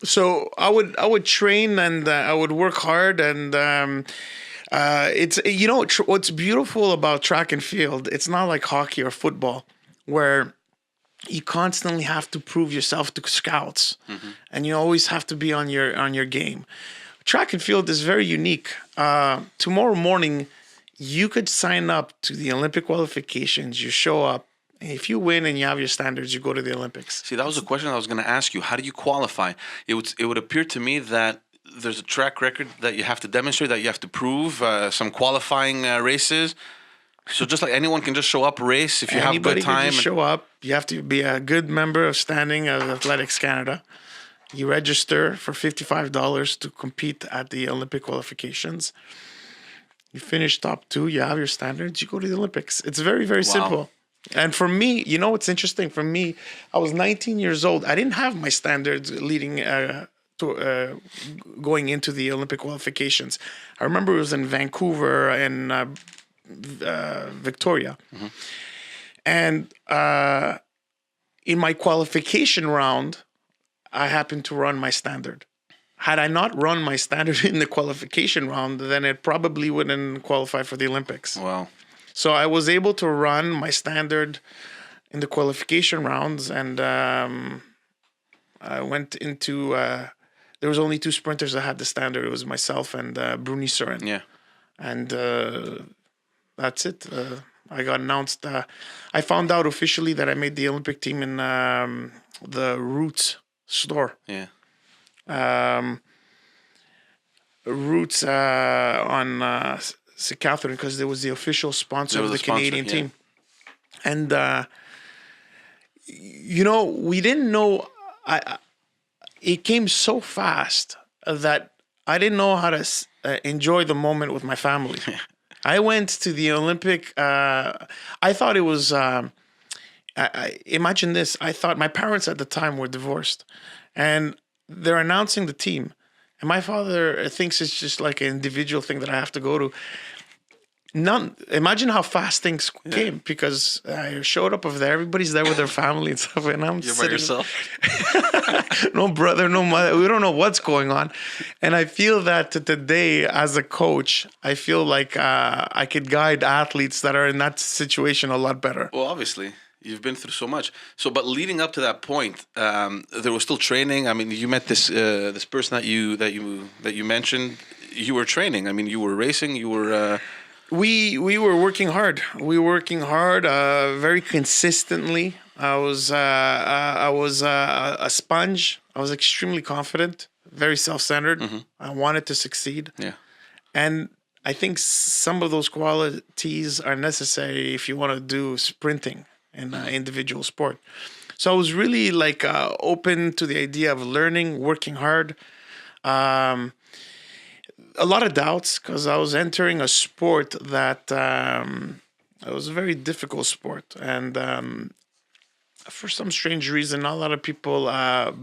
So I would train and I would work hard and it's what's beautiful about track and field. It's not like hockey or football where you constantly have to prove yourself to scouts, and you always have to be on your game. Track and field is very unique. Tomorrow morning, you could sign up to the Olympic qualifications. You show up. If you win and you have your standards, you go to the Olympics. See, that was a question I was going to ask you. How do you qualify? It would appear to me that there's a track record that you have to demonstrate, that you have to prove, some qualifying races. So just like anyone can just show up, race if you have good time. Anybody can just show up. You have to be a good member of standing of Athletics Canada. You register for $55 to compete at the Olympic qualifications. You finish top 2, you have your standards, you go to the Olympics. It's very, very simple. And for me, you know what's interesting? For me, I was 19 years old. I didn't have my standards leading to going into the Olympic qualifications. I remember it was in Vancouver and Victoria. And in my qualification round, I happened to run my standard. Had I not run my standard in the qualification round, then it probably wouldn't qualify for the Olympics. Wow. So I was able to run my standard in the qualification rounds, and I went into. There was only 2 sprinters that had the standard. It was myself and Bruni Surin. Yeah. And that's it. I got announced. I found out officially that I made the Olympic team in the Roots store. Yeah. Roots on St. Catherine, because there was the official sponsor of the Canadian team. And, we didn't know. It came so fast that I didn't know how to enjoy the moment with my family. I went to the Olympic. I thought it was. Imagine this. I thought my parents at the time were divorced, and they're announcing the team. And my father thinks it's just like an individual thing that I have to go to. Imagine how fast things came, because I showed up over there. Everybody's there with their family and stuff, and I'm You're by yourself. No brother, no mother. We don't know what's going on. And I feel that today, as a coach, I feel like I could guide athletes that are in that situation a lot better. Well, obviously. You've been through so much. So, but leading up to that point, there was still training. I mean, you met this person that you mentioned. You were training. I mean, you were racing. You were. We were working hard. Very consistently. I was a sponge. I was extremely confident, very self-centered. I wanted to succeed. Yeah. And I think some of those qualities are necessary if you want to do sprinting in individual sport. So I was really open to the idea of learning, working hard. A lot of doubts, because I was entering a sport that it was a very difficult sport, and for some strange reason, not a lot of people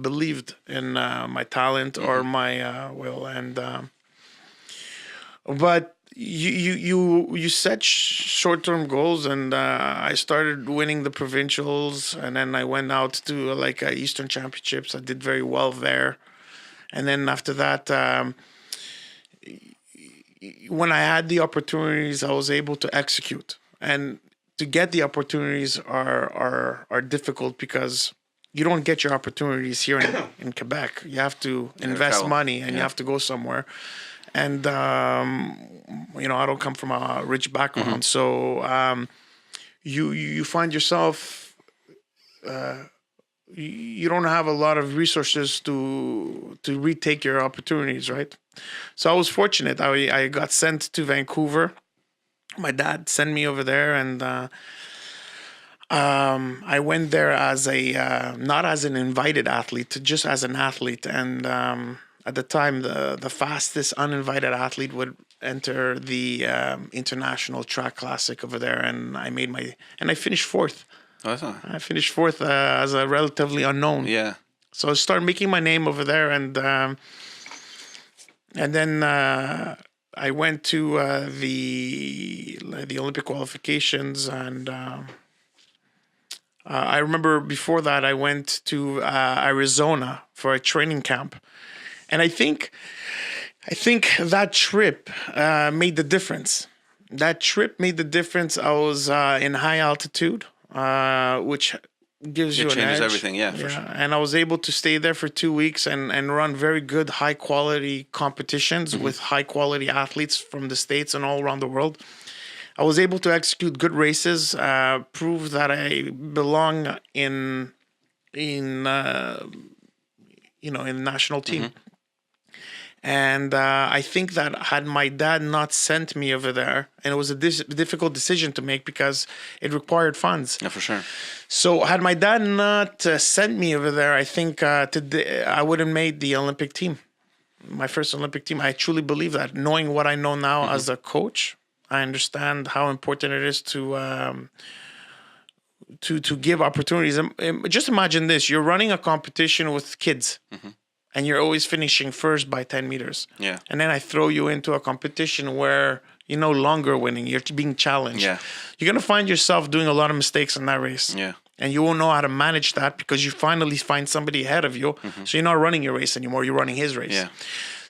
believed in my talent or my will. And but you set short-term goals, and I started winning the provincials, and then I went out to Eastern Championships. I did very well there, and then after that. When I had the opportunities, I was able to execute. And to get the opportunities are difficult, because you don't get your opportunities here in Quebec. You have to invest money, and you have to go somewhere. And I don't come from a rich background, so you find yourself. You don't have a lot of resources to retake your opportunities, right? So I was fortunate. I got sent to Vancouver. My dad sent me over there, and I went there as not as an invited athlete, just as an athlete. And at the time, the fastest uninvited athlete would enter the International Track Classic over there, and I finished 4th. I finished 4th as a relatively unknown. Yeah. So I started making my name over there, and then I went to the Olympic qualifications, and I remember before that I went to Arizona for a training camp, and I think that trip made the difference. That trip made the difference. I was in high altitude, which gives It you an changes edge. everything, yeah, for sure. And I was able to stay there for 2 weeks and run very good, high quality competitions Mm-hmm. with high quality athletes from the States and all around the world. I was able to execute good races, prove that I belong in in the national team. Mm-hmm. And I think that had my dad not sent me over there, and it was a difficult decision to make because it required funds. Yeah, for sure. So had my dad not sent me over there, I think I would have made the Olympic team, my first Olympic team. I truly believe that. Knowing what I know now as a coach, I understand how important it is to give opportunities. Just imagine this: you're running a competition with kids, and you're always finishing first by 10 meters. Yeah. And then I throw you into a competition where you're no longer winning; you're being challenged. Yeah. You're gonna find yourself doing a lot of mistakes in that race. Yeah. And you won't know how to manage that because you finally find somebody ahead of you. So you're not running your race anymore; you're running his race. Yeah.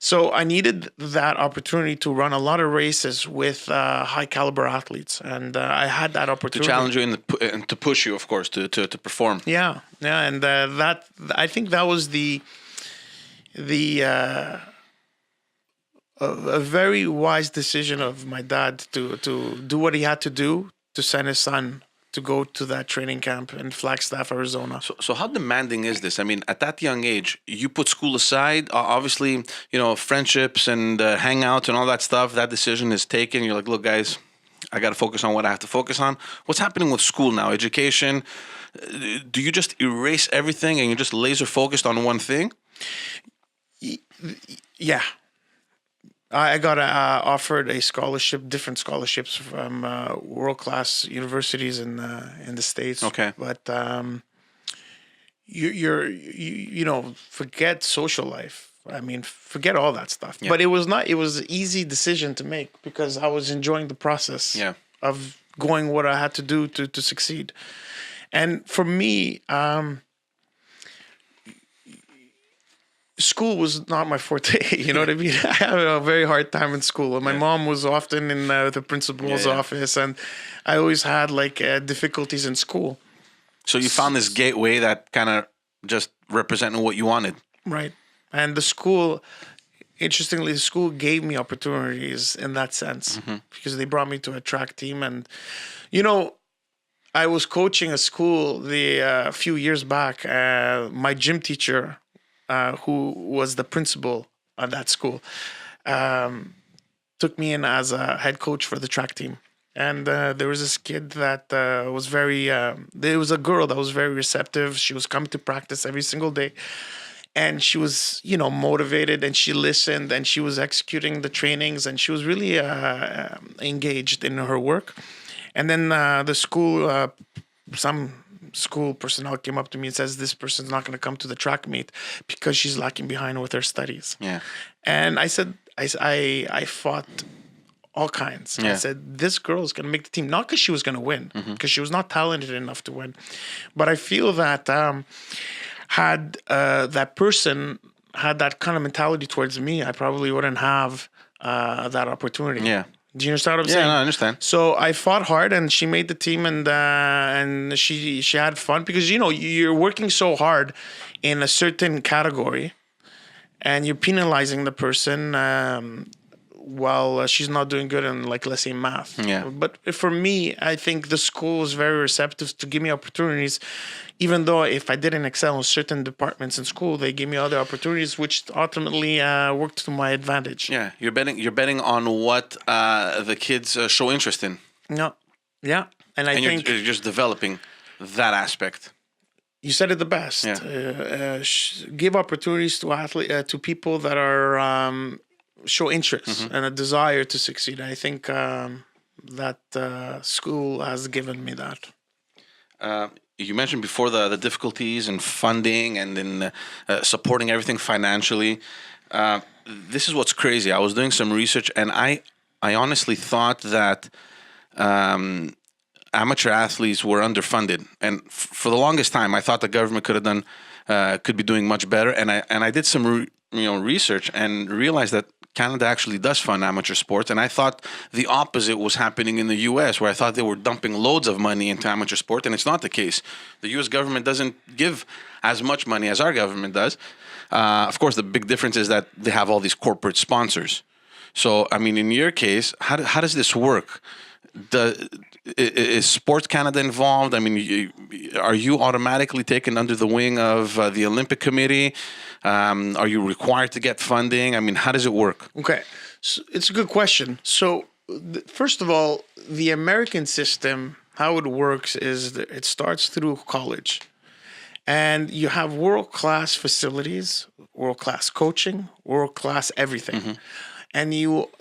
So I needed that opportunity to run a lot of races with high caliber athletes, and I had that To opportunity. challenge you and to push you, of course, to perform. Yeah, and that I think that was a very wise decision of my dad to do what he had to do to send his son to go to that training camp in Flagstaff, Arizona. So how demanding is this? I mean, at that young age, you put school aside. Obviously, friendships and hangouts and all that stuff. That decision is taken. You're like, look, guys, I got to focus on what I have to focus on. What's happening with school now? Education. Do you just erase everything and you're just laser focused on one thing? Yeah. I got offered a scholarship, different scholarships from world-class universities in the States. Okay. But forget social life. I mean, forget all that stuff. Yeah. But it was an easy decision to make because I was enjoying the process Yeah. of going what I had to do to succeed. And for me, school was not my forte. You know what I mean? I had a very hard time in school. And my mom was often in the principal's office, and I always had difficulties in school. So you found this gateway that kind of just represented what you wanted. Right. And the school, interestingly, the school gave me opportunities in that sense because they brought me to a track team. And, I was coaching a school a few years back. My gym teacher, who was the principal at that school, took me in as a head coach for the track team. And there was this kid that was there was a girl that was very receptive. She was coming to practice every single day. And she was, motivated, and she listened, and she was executing the trainings, and she was really engaged in her work. And then the school, some school personnel came up to me and says, this person's not going to come to the track meet because she's lacking behind with her studies. Yeah. And I said, I fought all kinds. Yeah. I said, this girl is going to make the team, not because she was going to win, because she was not talented enough to win. But I feel that had that person had that kind of mentality towards me, I probably wouldn't have that opportunity. Yeah. Do you understand what I'm saying? Yeah, no, I understand. So I fought hard, and she made the team, and she had fun because you're working so hard in a certain category, and you're penalizing the person while she's not doing good in, let's say, math. Yeah. But for me, I think the school was very receptive to give me opportunities, even though if I didn't excel in certain departments in school, they gave me other opportunities, which ultimately worked to my advantage. Yeah, you're betting on what the kids show interest in. No, yeah, and I think you're just developing that aspect. You said it the best. Yeah. Give opportunities to to people that are show interest and a desire to succeed. I think that school has given me that. You mentioned before the difficulties in funding and in supporting everything financially. This is what's crazy. I was doing some research, and I honestly thought that amateur athletes were underfunded, and for the longest time, I thought the government could be doing much better. And I did some research and realized that Canada actually does fund amateur sports, and I thought the opposite was happening in the U.S., where I thought they were dumping loads of money into amateur sport, and it's not the case. The U.S. government doesn't give as much money as our government does. Of course, the big difference is that they have all these corporate sponsors. So, I mean, in your case, how does this work? Is Sports Canada involved? I mean, are you automatically taken under the wing of the Olympic Committee? Are you required to get funding? I mean, how does it work? Okay, so it's a good question. So, first of all, the American system, how it works is that it starts through college. And you have world-class facilities, world-class coaching, world-class everything. Mm-hmm. And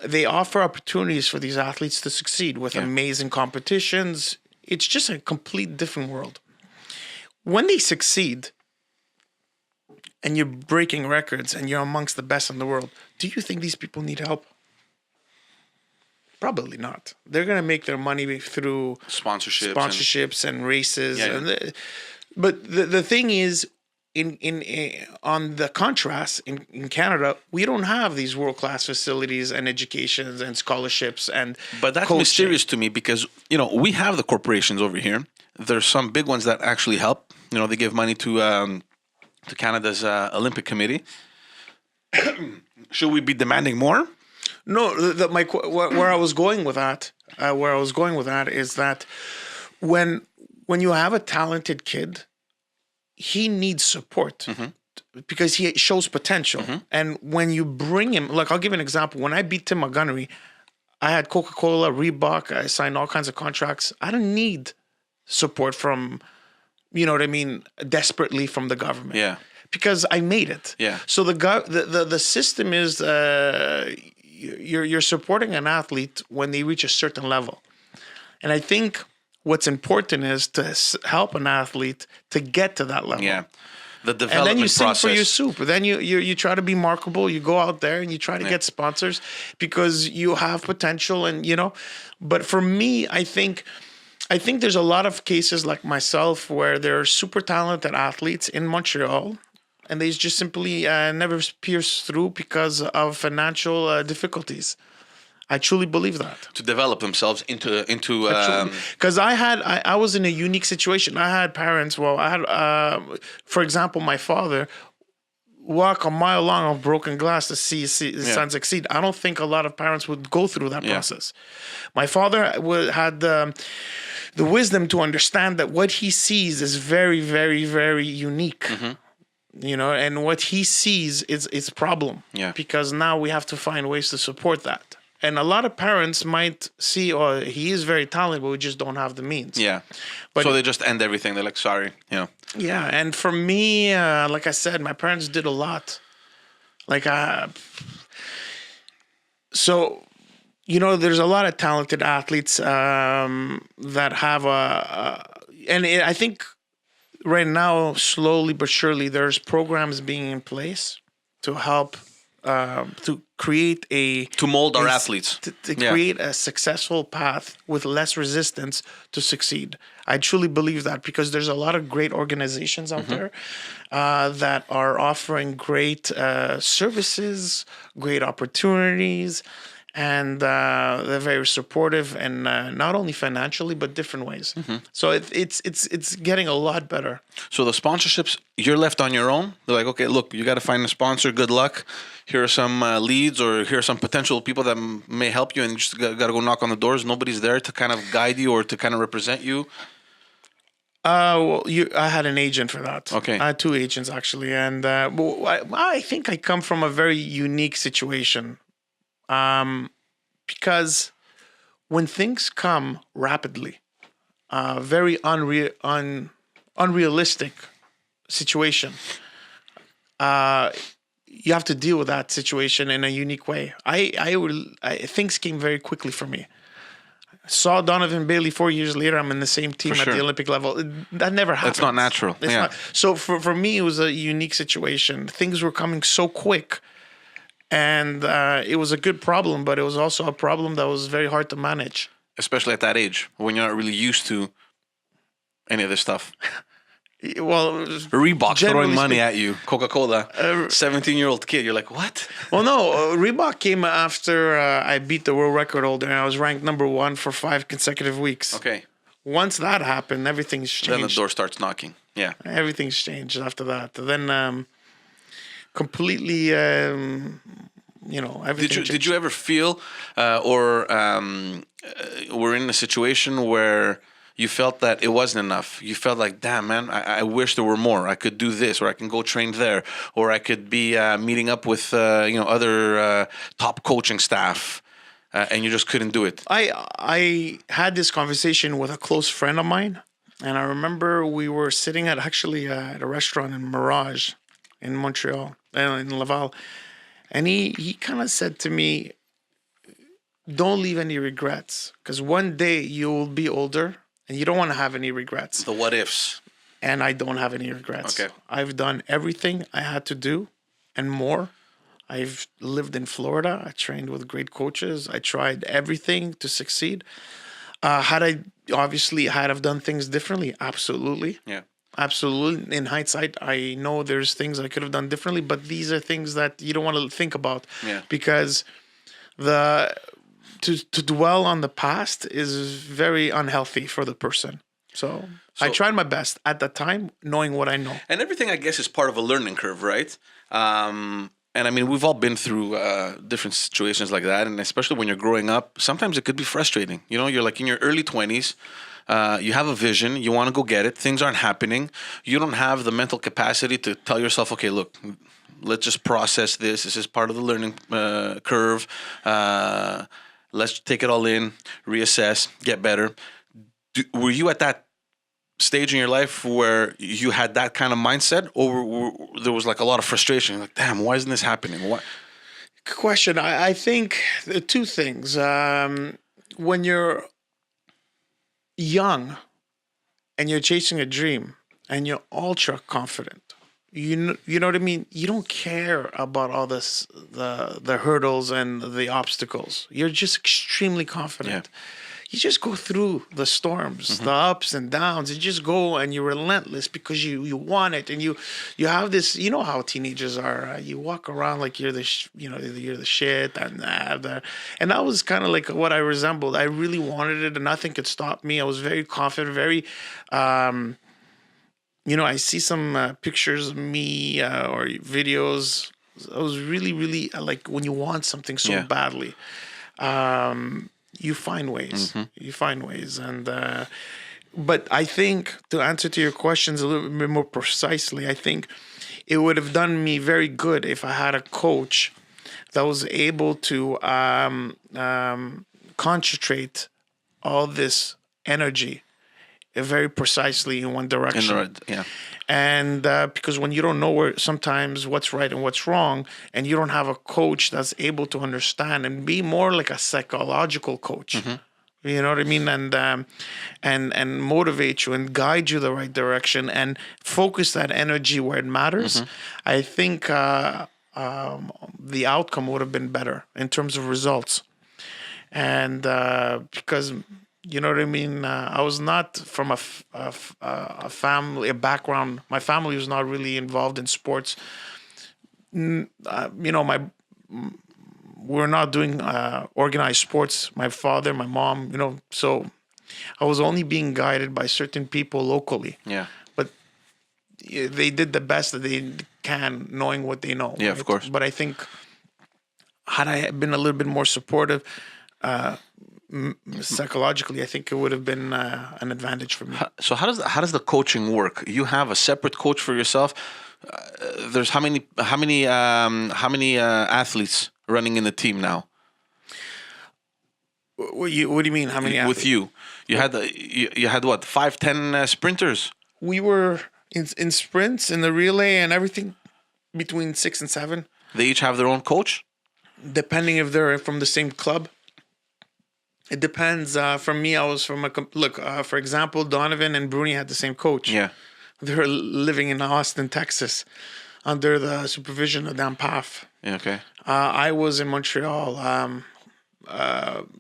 they offer opportunities for these athletes to succeed with amazing competitions. It's just a complete different world. When they succeed and you're breaking records and you're amongst the best in the world, do you think these people need help? Probably not. They're going to make their money through sponsorships and races. Yeah. But the thing is, on the contrast, in Canada, we don't have these world-class facilities and educations and scholarships But that's coaching. Mysterious to me because, we have the corporations over here. There's some big ones that actually help. They give money to Canada's Olympic Committee. Should we be demanding more? No, where I was going with that is that when you have a talented kid, he needs support because he shows potential. Mm-hmm. And when you bring him, like I'll give an example. When I beat Tim Montgomery, I had Coca-Cola, Reebok, I signed all kinds of contracts. I didn't need support from, desperately from the government. Yeah. Because I made it. Yeah. So the system is you're supporting an athlete when they reach a certain level. And I think what's important is to help an athlete to get to that level. Yeah, the development process. And then you sing for your soup. Then you try to be marketable. You go out there and you try to get sponsors because you have potential and But for me, I think there's a lot of cases like myself where there are super talented athletes in Montreal, and they just simply never pierce through because of financial difficulties. I truly believe that. To develop themselves into because I was in a unique situation. I had parents. Well, I had, for example, my father walk a mile long of broken glass to see his son succeed. I don't think a lot of parents would go through that process. My father had the wisdom to understand that what he sees is very, very, very unique. Mm-hmm. And what he sees is a problem. Yeah. Because now we have to find ways to support that. And a lot of parents might see, he is very talented, but we just don't have the means. Yeah. But so they just end everything. They're like, sorry. Yeah. And for me, like I said, my parents did a lot. So, there's a lot of talented athletes that have and I think right now, slowly but surely, there's programs being in place to help to create to mold our athletes to create a successful path with less resistance to succeed. I truly believe that because there's a lot of great organizations out there that are offering great services, great opportunities, and they're very supportive and not only financially but different ways. Mm-hmm. So it's getting a lot better. So the sponsorships, you're left on your own. They're like, okay, look, you got to find a sponsor. Good luck. Here are some leads, or here are some potential people that may help you, and you just got to go knock on the doors. Nobody's there to kind of guide you or to kind of represent you. I had an agent for that. Okay. I had two agents actually, and I think I come from a very unique situation. Because when things come rapidly, very unrealistic situation, you have to deal with that situation in a unique way. Things came very quickly for me. I saw Donovan Bailey 4 years later. I'm in the same team at the Olympic level. That never happens. It's not natural. Not. So for me, it was a unique situation. Things were coming so quick. And it was a good problem, but it was also a problem that was very hard to manage. especially at that age when you're not really used to any of this stuff. Well, Reebok throwing generally money at you, Coca-Cola, 17-year-old kid. You're like, what? Well, no, Reebok came after I beat the world record holder, and I was ranked number 1 for 5 consecutive weeks. Okay. Once that happened, everything's changed. Then the door starts knocking. Yeah. Everything's changed after that. Then completely, everything. Did you ever feel or were in a situation where you felt that it wasn't enough? You felt like, damn, man, I wish there were more. I could do this, or I can go train there, or I could be meeting up with other top coaching staff, and you just couldn't do it. I had this conversation with a close friend of mine, and I remember we were sitting at a restaurant in Mirage in Montreal, in Laval, and he kind of said to me, don't leave any regrets, because one day you'll be older and you don't want to have any regrets. The what ifs. And I don't have any regrets. Okay. I've done everything I had to do and more. I've lived in Florida. I trained with great coaches. I tried everything to succeed. Had I've done things differently? Absolutely. Yeah. Absolutely. In hindsight, I know there's things I could have done differently, but these are things that you don't want to think about. Yeah. Because to dwell on the past is very unhealthy for the person. So I tried my best at the time, knowing what I know. And everything, I guess, is part of a learning curve, right? And I mean, we've all been through different situations like that. And especially when you're growing up, sometimes it could be frustrating. You're like in your early 20s. You have a vision. You want to go get it. Things aren't happening. You don't have the mental capacity to tell yourself, okay, look, let's just process this. This is part of the learning curve. Let's take it all in, reassess, get better. Were you at that stage in your life where you had that kind of mindset, or there was like a lot of frustration? You're like, damn, why isn't this happening? What? Good question. I think two things. When you're young and you're chasing a dream and you're ultra confident, you know what I mean? You don't care about all this, the hurdles and the obstacles. You're just extremely confident. Yeah. You just go through the storms, the ups and downs. You just go and you're relentless because you want it, and you have this. You know how teenagers are. You walk around like you're the shit, and that was kind of like what I resembled. I really wanted it, and nothing could stop me. I was very confident, very. I see some pictures of me or videos. I was really, really like when you want something so badly. You find ways. You find ways, and but I think to answer to your questions a little bit more precisely, I think it would have done me very good if I had a coach that was able to concentrate all this energy very precisely in one direction. And because when you don't know sometimes what's right and what's wrong, and you don't have a coach that's able to understand and be more like a psychological coach, you know what I mean, and motivate you and guide you the right direction and focus that energy where it matters, I think the outcome would have been better in terms of results. And because you know what I mean? I was not from a family, a background. My family was not really involved in sports. We're not doing organized sports. My father, my mom, so I was only being guided by certain people locally. Yeah. But they did the best that they can, knowing what they know. Yeah, right? Of course. But I think had I been a little bit more supportive, psychologically, I think it would have been an advantage for me. So how does the coaching work? You have a separate coach for yourself. There's how many athletes running in the team now? What do you mean? How many athletes? With you had what, 5-10 sprinters? We were in sprints, in the relay and everything, between 6 and 7. They each have their own coach, depending if they're from the same club. It depends. For me, I was from for example, Donovan and Bruni had the same coach. Yeah. They're living in Austin, Texas, under the supervision of Dan Paff. Yeah, okay. I was in Montreal.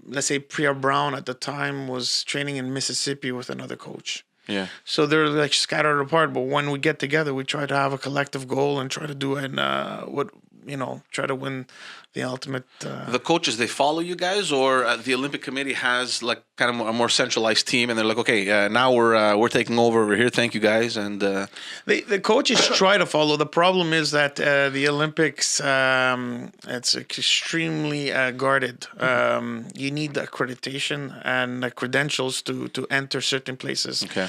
let's say Priya Brown at the time was training in Mississippi with another coach. Yeah. So they're like scattered apart. But when we get together, we try to have a collective goal and try to do it. Try to win the ultimate. The coaches, they follow you guys, or the Olympic Committee has like kind of a more centralized team, and they're like, okay, now we're taking over here. Thank you guys, and the coaches try to follow. The problem is that the Olympics, it's extremely guarded. You need accreditation and credentials to enter certain places. Okay.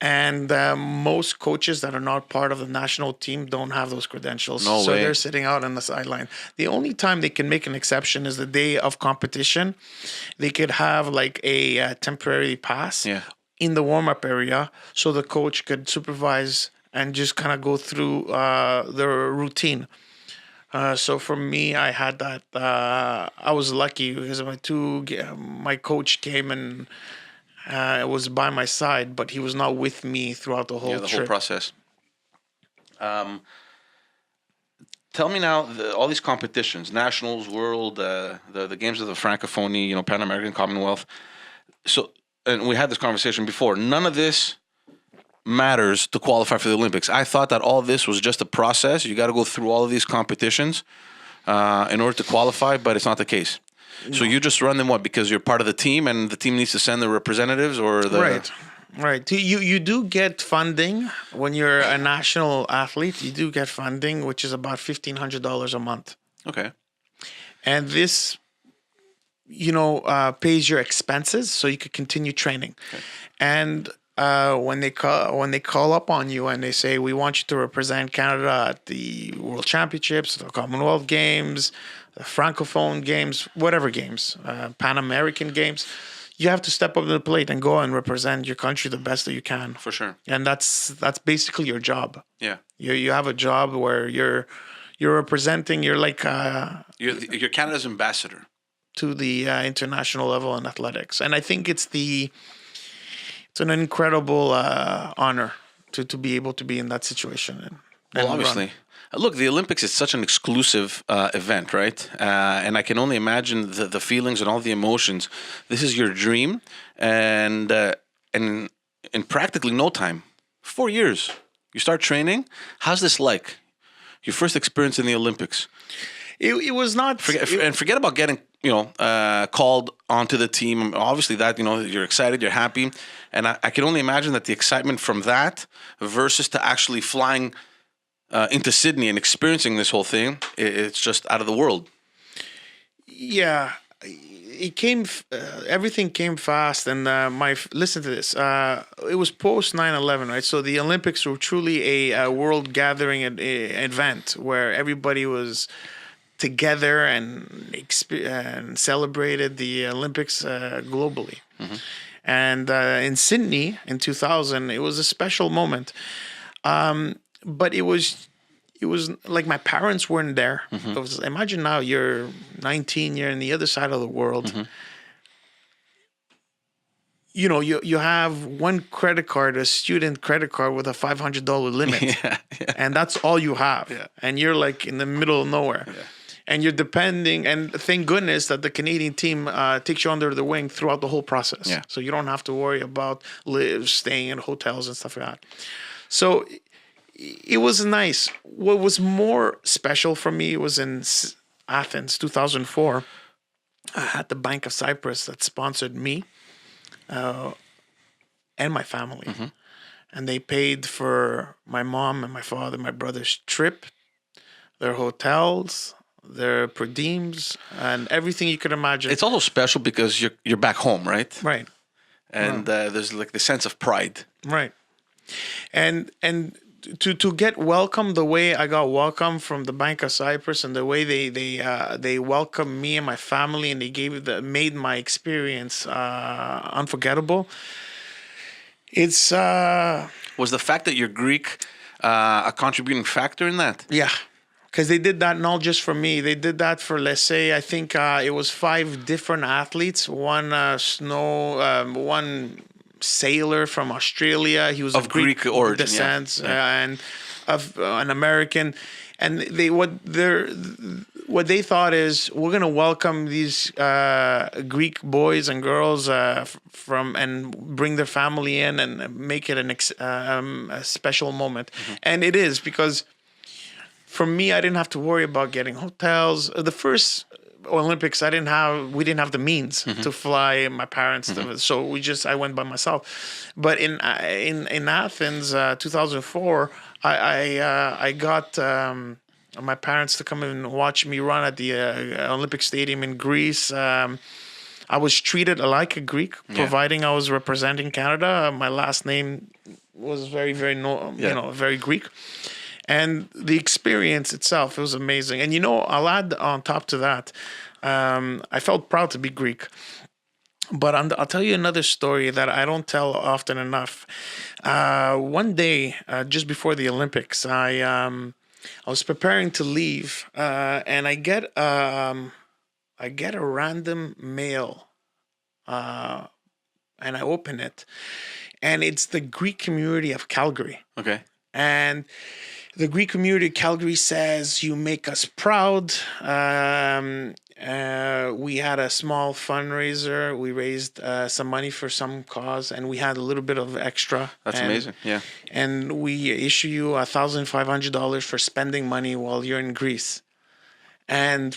And most coaches that are not part of the national team don't have those credentials. No so way. They're sitting out on the sideline. The only time they can make an exception is the day of competition. They could have like a temporary pass in the warm-up area so the coach could supervise and just kind of go through their routine. So for me, I had that. I was lucky because my coach came and it was by my side, but he was not with me throughout the whole trip. whole process. Tell me now, all these competitions, nationals, world, the games of the Francophonie, Pan American, Commonwealth. So, and we had this conversation before. None of this matters to qualify for the Olympics. I thought that all this was just a process. You got to go through all of these competitions in order to qualify, but it's not the case. No. So you just run them because you're part of the team, and the team needs to send the representatives, or the right. You do get funding when you're a national athlete. You do get funding, which is about $1,500 a month. Okay. And this, pays your expenses, so you could continue training. Okay. And when they call up on you and they say, we want you to represent Canada at the World Championships, the Commonwealth Games, the Francophone Games, whatever games, Pan American Games, you have to step up to the plate and go and represent your country the best that you can. For sure. And that's basically your job. Yeah. You have a job where you're representing. You're like you're Canada's ambassador to the international level in athletics, and I think it's an incredible honor to be able to be in that situation. Well, obviously. Look, the Olympics is such an exclusive event, right? And I can only imagine the feelings and all the emotions. This is your dream, and in practically no time, 4 years, you start training. How's this like? Your first experience in the Olympics? It was not. Forget about getting called onto the team. Obviously, that you're excited, you're happy, and I can only imagine that the excitement from that versus to actually flying into Sydney and experiencing this whole thing, it's just out of the world. Yeah, it came. Everything came fast, and listen to this. It was post 9/11, right? So the Olympics were truly a world gathering event where everybody was together and celebrated the Olympics globally. Mm-hmm. And in Sydney in 2000, it was a special moment. But it was like my parents weren't there. Mm-hmm. Imagine now you're 19, you're on the other side of the world. Mm-hmm. You have one credit card, a student credit card with a $500 limit. Yeah. And that's all you have. Yeah. And you're like in the middle of nowhere. Yeah. And you're depending, and thank goodness that the Canadian team takes you under the wing throughout the whole process. Yeah. So you don't have to worry about staying in hotels and stuff like that. So it was nice. What was more special for me was in Athens, 2004. I had the Bank of Cyprus that sponsored me and my family. Mm-hmm. And they paid for my mom and my father, my brother's trip, their hotels, their per diems, and everything you could imagine. It's also special because you're back home, right? Right. And there's like the sense of pride. Right. And to get welcomed the way I got welcomed from the Bank of Cyprus, and the way they welcomed me and my family, and they made my experience unforgettable. It's was the fact that you're Greek a contributing factor in that? Yeah, because they did that not just for me. They did that for, let's say, I think it was 5 different athletes. One one sailor from Australia. He was of Greek origin, descent, and of an American. And what they thought is we're going to welcome these Greek boys and girls from and bring their family in and make it a special moment. And it is, because for me, I didn't have to worry about getting hotels. The first Olympics, we didn't have the means to fly my parents, so I went by myself. But in Athens, 2004, I got my parents to come and watch me run at the Olympic Stadium in Greece. I was treated like a Greek, providing I was representing Canada. My last name was very, very, very Greek. And the experience itself, it was amazing. And, I'll add on top to that, I felt proud to be Greek. But I'll tell you another story that I don't tell often enough. One day, just before the Olympics, I was preparing to leave, and I get a random mail, and I open it, and it's the Greek community of Calgary. Okay. And the Greek community of Calgary says, "You make us proud." We had a small fundraiser. We raised some money for some cause, and we had a little bit of extra. That's amazing. Yeah. And we issue you $1,500 for spending money while you're in Greece. And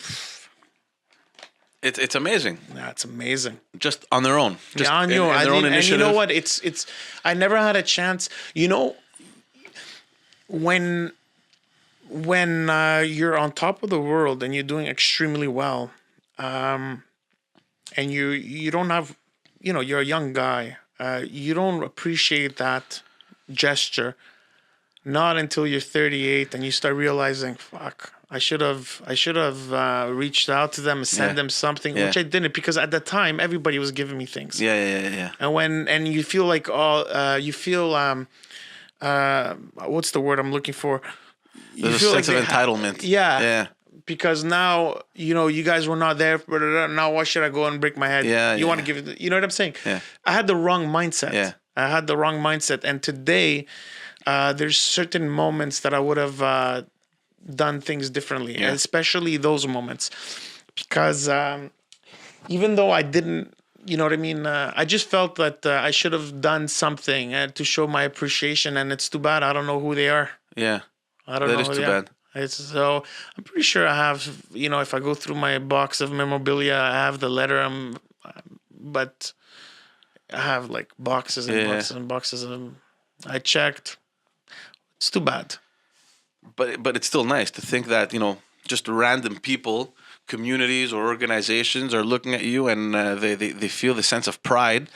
it's amazing. That's amazing. Just on their own. Just on your own. their own initiative. And you know what? It's. I never had a chance. When you're on top of the world and you're doing extremely well, and you don't have, you're a young guy, you don't appreciate that gesture, not until you're 38 and you start realizing, fuck, I should have reached out to them and sent them something, which I didn't, because at the time everybody was giving me things. Yeah. And you feel like what's the word I'm looking for? There's a sense of entitlement. Yeah. Because now, you guys were not there. Now why should I go and break my head? You want to give it, you know what I'm saying? Yeah. I had the wrong mindset. Yeah. I had the wrong mindset. And today, there's certain moments that I would have done things differently, and especially those moments. Because even though I didn't, you know what I mean? I just felt that I should have done something to show my appreciation, and it's too bad I don't know who they are. Yeah. I don't know. That is too bad. So I'm pretty sure I have, if I go through my box of memorabilia, I have the letter. But I have like boxes and boxes and boxes of them. I checked. It's too bad. But it's still nice to think that, just random people, communities or organizations are looking at you and they feel the sense of pride.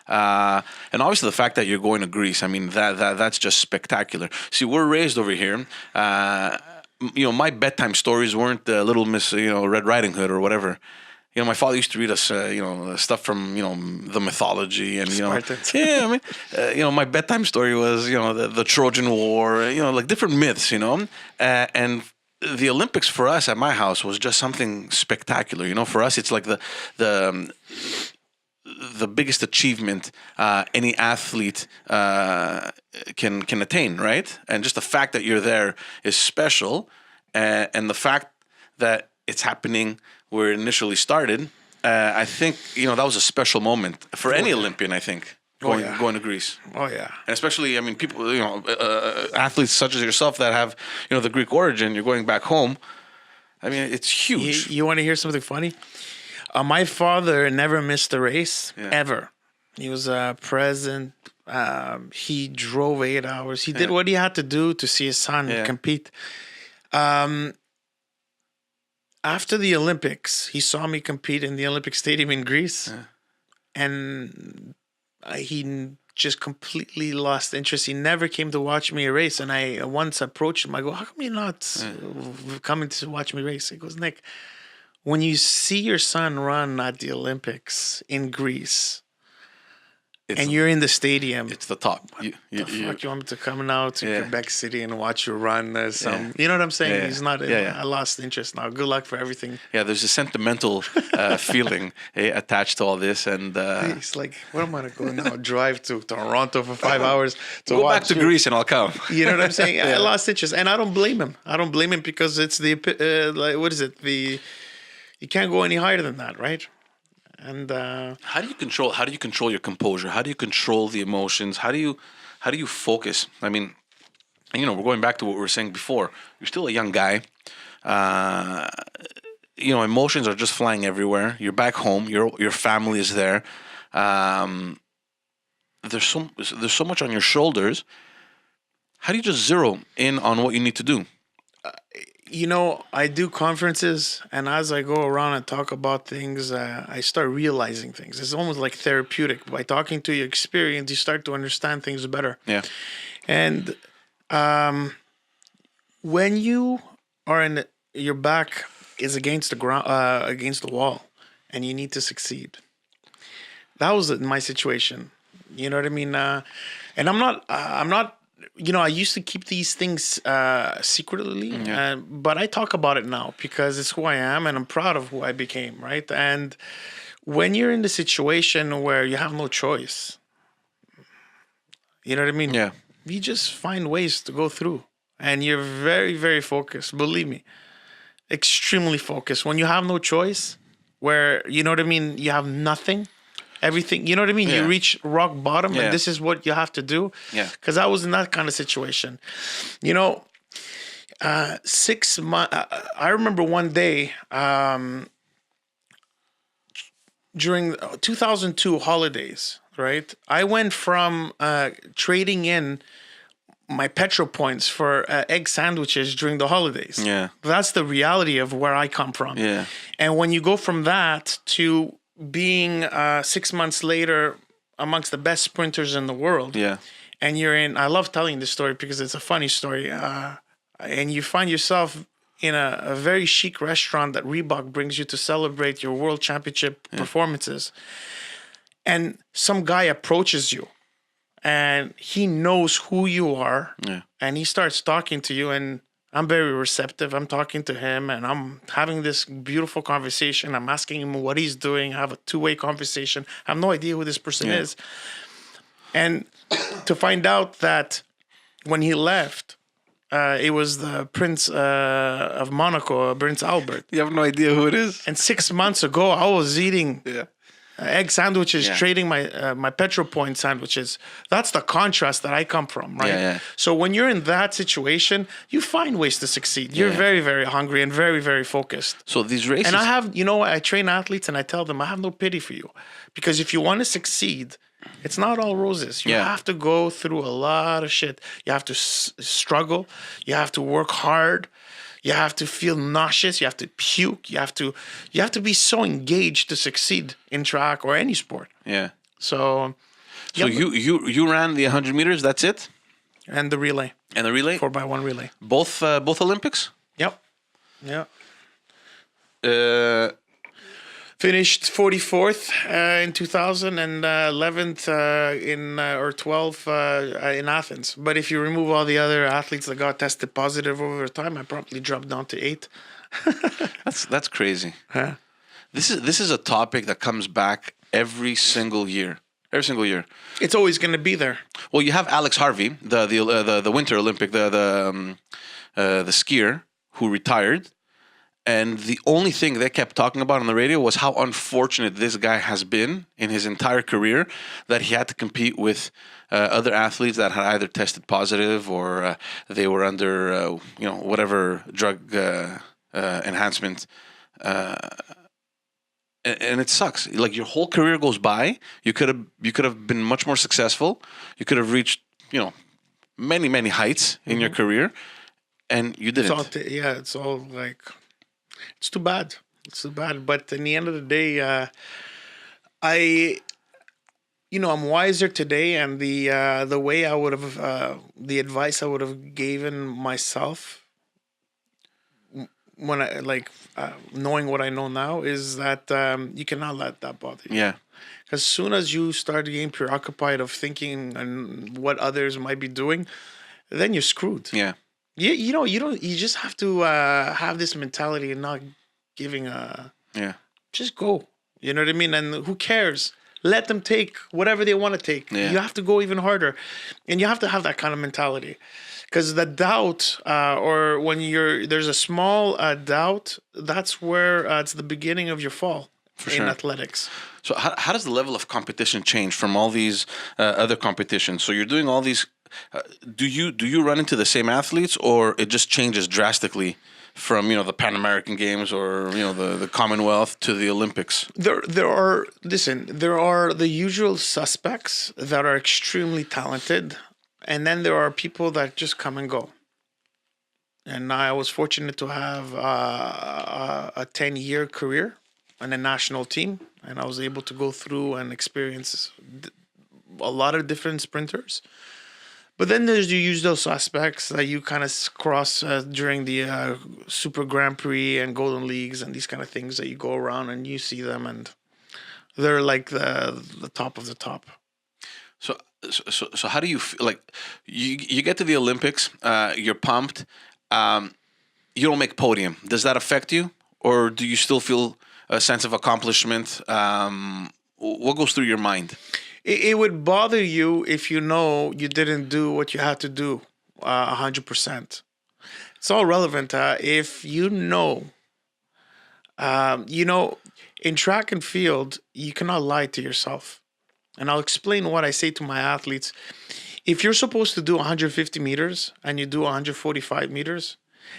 And obviously the fact that you're going to Greece, I mean, that's just spectacular. See, we're raised over here. My bedtime stories weren't Little Miss, Red Riding Hood or whatever. My father used to read us, stuff from, the mythology and, Spartans. my bedtime story was, the Trojan War, like different myths, and the Olympics for us at my house was just something spectacular. For us, it's like the biggest achievement any athlete can attain, right? And just the fact that you're there is special, and the fact that it's happening where it initially started, I think that was a special moment for any Olympian. I think going to Greece. Oh yeah, and especially people, athletes such as yourself that have the Greek origin. You're going back home. I mean, it's huge. You want to hear something funny? My father never missed a race, ever. He was present. He drove 8 hours. He did what he had to do to see his son compete. After the Olympics, he saw me compete in the Olympic Stadium in Greece. And he just completely lost interest. He never came to watch me race. And I once approached him. I go, how come you're not coming to watch me race? He goes, Nick, when you see your son run at the Olympics in Greece, and you're in the stadium. It's the top. Fuck, you want me to come now to Quebec City and watch you run? You know what I'm saying? Yeah. He's not. I lost interest now. Good luck for everything. Yeah, there's a sentimental feeling attached to all this, and he's like, "What am I gonna go now? Drive to Toronto for 5 hours to go watch back to Greece, and I'll come." You know what I'm saying? I lost interest, and I don't blame him. Because it's the like, what is it? You can't go any higher than that, right? And how do you control your composure? How do you control the emotions? How do you focus? I mean, we're going back to what we were saying before. You're still a young guy. Emotions are just flying everywhere. You're back home. Your family is there. There's so much on your shoulders. How do you just zero in on what you need to do? I do conferences, and as I go around and talk about things, I start realizing things. It's almost like therapeutic. By talking to your experience, you start to understand things better. Yeah. And when you are your back is against the ground, against the wall, and you need to succeed. That was my situation. You know what I mean? And I'm not. I used to keep these things secretly, but I talk about it now because it's who I am and I'm proud of who I became, right? And when you're in the situation where you have no choice, you know what I mean? Yeah. You just find ways to go through, and you're very, very focused. Believe me, extremely focused. When you have no choice, where, you know what I mean, you have nothing. Everything, you know what I mean? Yeah. You reach rock bottom, and this is what you have to do. Yeah. Because I was in that kind of situation. 6 months. I remember one day during 2002 holidays, right? I went from trading in my petrol points for egg sandwiches during the holidays. Yeah. That's the reality of where I come from. Yeah. And when you go from that to being 6 months later amongst the best sprinters in the world, and I love telling this story because it's a funny story, and you find yourself in a very chic restaurant that Reebok brings you to celebrate your world championship performances, and some guy approaches you, and he knows who you are, and he starts talking to you, and I'm very receptive. I'm talking to him, and I'm having this beautiful conversation. I'm asking him what he's doing. I have a two-way conversation. I have no idea who this person is. And to find out that when he left, it was the Prince of Monaco, Prince Albert. You have no idea who it is? And 6 months ago, I was eating egg sandwiches, trading my petrol point sandwiches. That's the contrast that I come from, right? Yeah. So when you're in that situation, you find ways to succeed. You're very, very hungry and very, very focused. So these races... And I train athletes and I tell them, I have no pity for you. Because if you want to succeed, it's not all roses. You have to go through a lot of shit. You have to struggle. You have to work hard. You have to feel nauseous. You have to puke. You have to be so engaged to succeed in track or any sport. Yeah. So you ran the 100 meters. That's it. And the relay. 4x1 relay. Both Olympics. Yep. Yeah. Finished 44th in 2000 and 11th or 12th in Athens. But if you remove all the other athletes that got tested positive over time, I probably dropped down to 8. That's crazy. Huh? This is a topic that comes back every single year. Every single year. It's always going to be there. Well, you have Alex Harvey, the Winter Olympic, the skier who retired. And the only thing they kept talking about on the radio was how unfortunate this guy has been in his entire career, that he had to compete with other athletes that had either tested positive or they were under, whatever drug enhancement. And it sucks. Like, your whole career goes by. You could have been much more successful. You could have reached, many, many heights in your career, and you didn't. It's all like... It's too bad. But in the end of the day, I'm wiser today, and the way I would have, the advice I would have given myself when I knowing what I know now is that you cannot let that bother you. Yeah. As soon as you start getting preoccupied of thinking and what others might be doing, then you're screwed. Yeah. You just have to have this mentality and not giving Yeah. just go. You know what I mean? And who cares? Let them take whatever they want to take. Yeah. You have to go even harder. And you have to have that kind of mentality. Because the doubt, or when there's a small doubt, that's where it's the beginning of your fall in athletics. So how does the level of competition change from all these other competitions? So you're doing all these. Do you run into the same athletes, or it just changes drastically from the Pan American Games or the Commonwealth to the Olympics? There are the usual suspects that are extremely talented, and then there are people that just come and go. And I was fortunate to have a 10-year career on a national team, and I was able to go through and experience a lot of different sprinters. But then there's the usual suspects that you kind of cross during the Super Grand Prix and Golden Leagues and these kind of things that you go around and you see them, and they're like the top of the top. So how do you feel? Like you get to the Olympics, you're pumped, you don't make podium. Does that affect you, or do you still feel a sense of accomplishment? What goes through your mind? It would bother you if you know you didn't do what you had to do 100%. It's all relevant. If in track and field, you cannot lie to yourself. And I'll explain what I say to my athletes. If you're supposed to do 150 meters and you do 145 meters,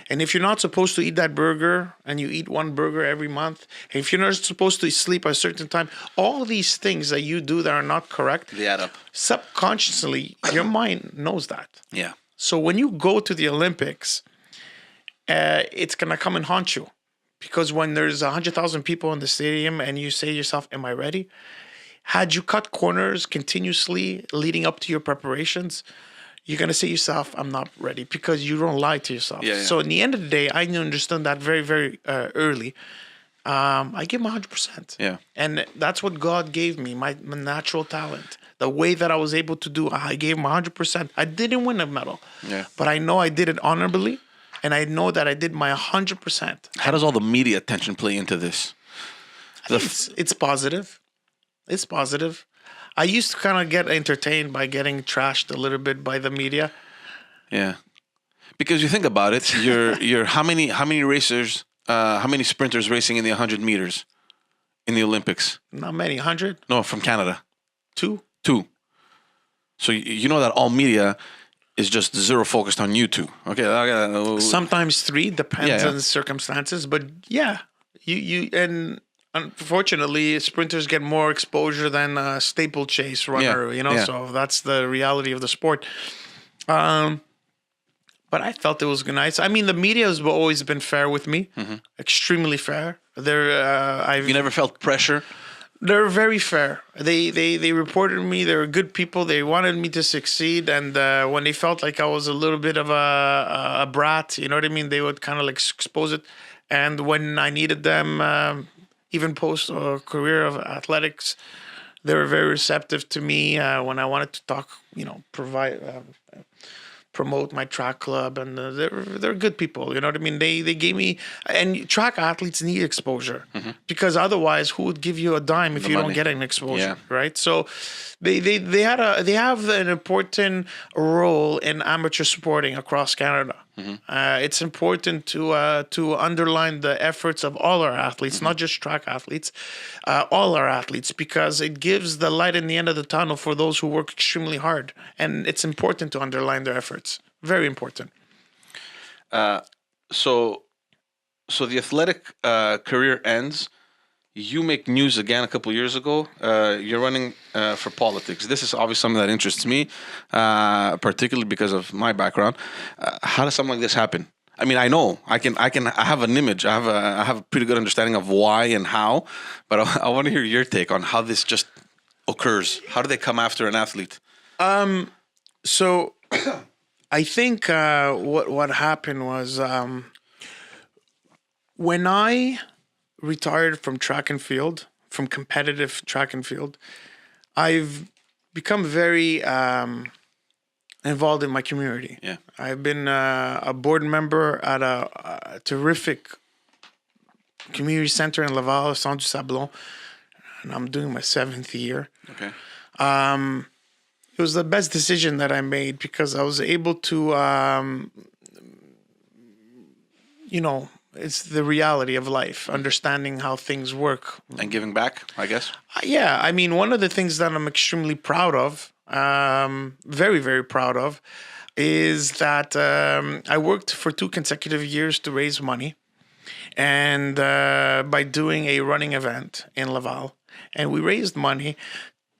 and if you're not supposed to eat that burger and you eat one burger every month, and if you're not supposed to sleep at a certain time, all these things that you do that are not correct, they add up. Subconsciously, your mind knows that. Yeah. So when you go to the Olympics, it's going to come and haunt you. Because when there's 100,000 people in the stadium and you say to yourself, am I ready? Had you cut corners continuously leading up to your preparations, you're going to say to yourself, I'm not ready, because you don't lie to yourself. Yeah. So in the end of the day, I understand that very, very early. I give 100%. Yeah. And that's what God gave me, my natural talent. The way that I was able to do, I gave him 100%. I didn't win a medal. Yeah. But I know I did it honorably, and I know that I did my 100%. How does all the media attention play into this? It's positive. It's positive. I used to kind of get entertained by getting trashed a little bit by the media. Yeah, because you think about it, you're how many racers, how many sprinters racing in the 100 meters in the Olympics? Not many. 100? No, from Canada. Two. So you know that all media is just zero focused on you two. Okay. Sometimes 3, depends on the circumstances. But yeah, you and. Unfortunately, sprinters get more exposure than a steeplechase runner, so that's the reality of the sport. But I felt it was nice. I mean, the media has always been fair with me, extremely fair. You never felt pressure? They're very fair. They reported me. They were good people. They wanted me to succeed. And when they felt like I was a little bit of a brat, you know what I mean, they would kind of like expose it. And when I needed them... even post a career of athletics, they were very receptive to me when I wanted to talk, promote my track club, and they're good people. You know what I mean? They gave me, and track athletes need exposure because otherwise, who would give you a dime if you don't get an exposure, right? So they have an important role in amateur sporting across Canada. It's important to underline the efforts of all our athletes, not just track athletes, all our athletes, because it gives the light in the end of the tunnel for those who work extremely hard, and it's important to underline their efforts. Very important. So the athletic career ends. You make news again a couple of years ago. You're running for politics. This is obviously something that interests me, particularly because of my background. How does something like this happen? I mean, I know I have an image. I have a pretty good understanding of why and how, but I want to hear your take on how this just occurs. How do they come after an athlete? So I think what happened was when I retired from track and field from competitive track and field, I've become very involved in my community. Yeah. I've been a board member at a terrific community center in Laval, Centre du Sablon, and I'm doing my 7th year. Okay. It was the best decision that I made because I was able to, it's the reality of life, understanding how things work. And giving back, I guess. Yeah, I mean, one of the things that I'm extremely proud of, very, very proud of, is that I worked for 2 consecutive years to raise money, and by doing a running event in Laval, and we raised money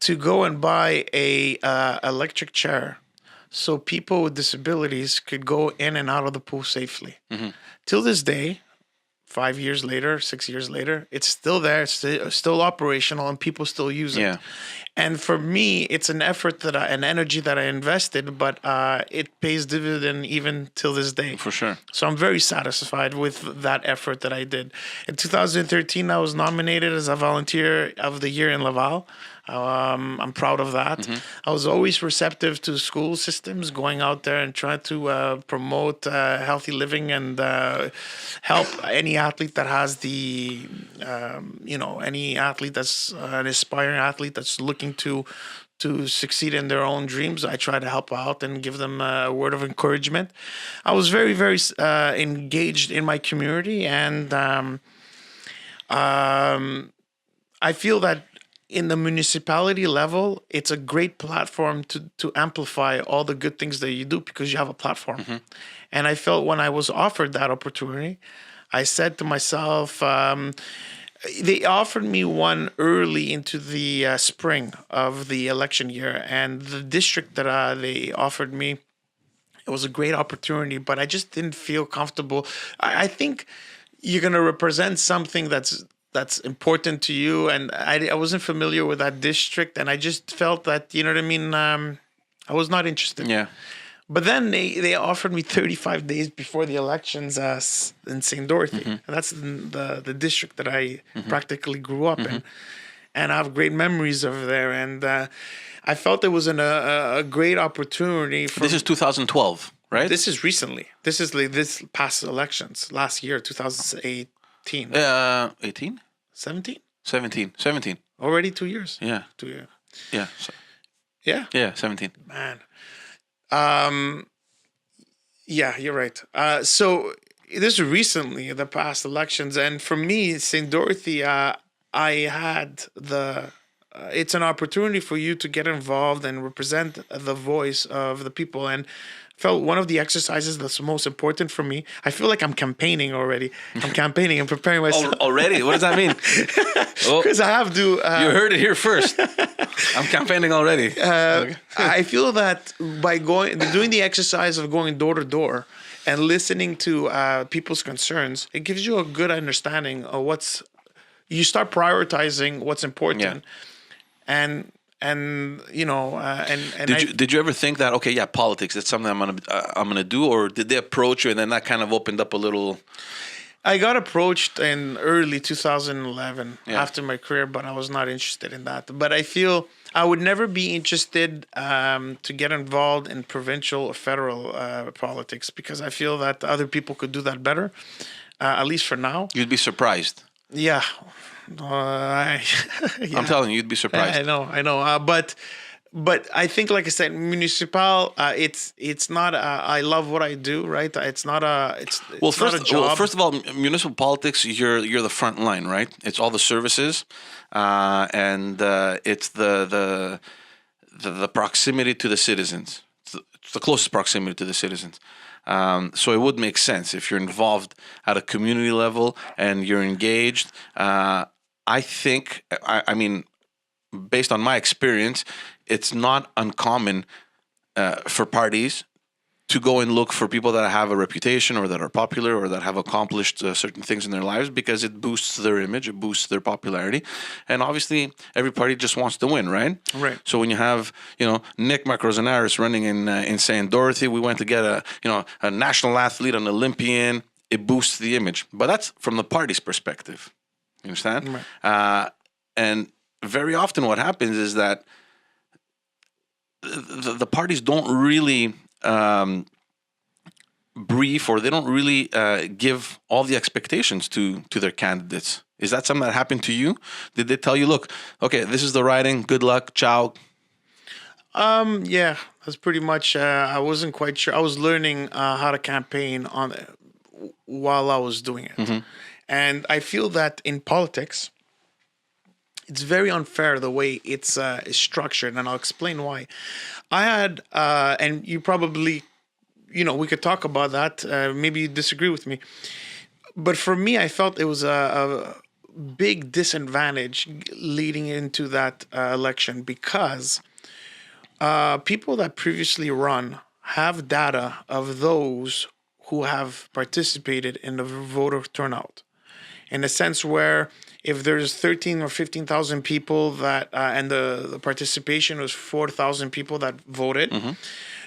to go and buy a electric chair, so people with disabilities could go in and out of the pool safely. Mm-hmm. Till this day, 5 years later, 6 years later, it's still there, it's still operational, and people still use it. Yeah. And for me, it's an effort an energy that I invested, but it pays dividend even till this day. For sure. So I'm very satisfied with that effort that I did. In 2013, I was nominated as a Volunteer of the Year in Laval. I'm proud of that. Mm-hmm. I was always receptive to school systems, going out there and trying to promote healthy living and help any athlete that has any athlete that's an aspiring athlete that's looking to succeed in their own dreams. I try to help out and give them a word of encouragement. I was very, very engaged in my community, and I feel that in the municipality level, it's a great platform to amplify all the good things that you do because you have a platform. Mm-hmm. And I felt when I was offered that opportunity, I said to myself, they offered me one early into the spring of the election year, and the district that they offered me, it was a great opportunity, but I just didn't feel comfortable. I think you're going to represent something that's important to you, and I wasn't familiar with that district, and I just felt that, you know what I mean, I was not interested. Yeah. But then they offered me 35 days before the elections in St. Dorothy. Mm-hmm. And that's the district that I practically grew up in. And I have great memories over there. And I felt it was a great opportunity. This is 2012, right? This is recently. This is this past elections, last year, 2018. 18? 17? 17. Already 2 years. Yeah. 2 years. Yeah. Yeah? Yeah, 17. Man. Yeah, you're right. So this is recently, the past elections. And for me, St. Dorothy, I had it's an opportunity for you to get involved and represent the voice of the people. And felt one of the exercises that's most important for me. I feel like I'm campaigning already. I'm preparing myself. Already? What does that mean? Because I have to... you heard it here first. I'm campaigning already. I feel that by doing the exercise of going door to door and listening to people's concerns, it gives you a good understanding of you start prioritizing what's important. Yeah. And did you ever think that, okay, yeah, politics, that's something I'm gonna do, or did they approach you and then that kind of opened up a little? I got approached in early 2011 after my career, but I was not interested in that. But I feel I would never be interested to get involved in provincial or federal politics because I feel that other people could do that better, at least for now. You'd be surprised. Yeah. I'm telling you, you'd be surprised. I know. But I think, like I said, municipal. It's not. I love what I do. Right. It's not a. It's not a job. Well, first of all, municipal politics. You're the front line, right? It's all the services, and it's the proximity to the citizens. It's the closest proximity to the citizens. So it would make sense if you're involved at a community level and you're engaged. I think, I mean, based on my experience, it's not uncommon for parties to go and look for people that have a reputation or that are popular or that have accomplished certain things in their lives because it boosts their image, it boosts their popularity. And obviously, every party just wants to win, right? Right. So when you have, Nick Macrozonaris running in St. Dorothy, we went to get a national athlete, an Olympian, it boosts the image. But that's from the party's perspective. You understand? Right. And very often what happens is that the parties don't really brief, or they don't really give all the expectations to their candidates. Is that something that happened to you? Did they tell you, look, okay, this is the writing, good luck, ciao? Yeah, that's pretty much. I wasn't quite sure. I was learning how to campaign on while I was doing it, and I feel that in politics, it's very unfair the way it's structured, and I'll explain why. I had, and you probably, we could talk about that. Maybe you disagree with me, but for me, I felt it was a big disadvantage leading into that election because people that previously run have data of those who have participated in the voter turnout, in a sense where if there's 13 or 15,000 people that, and the participation was 4,000 people that voted,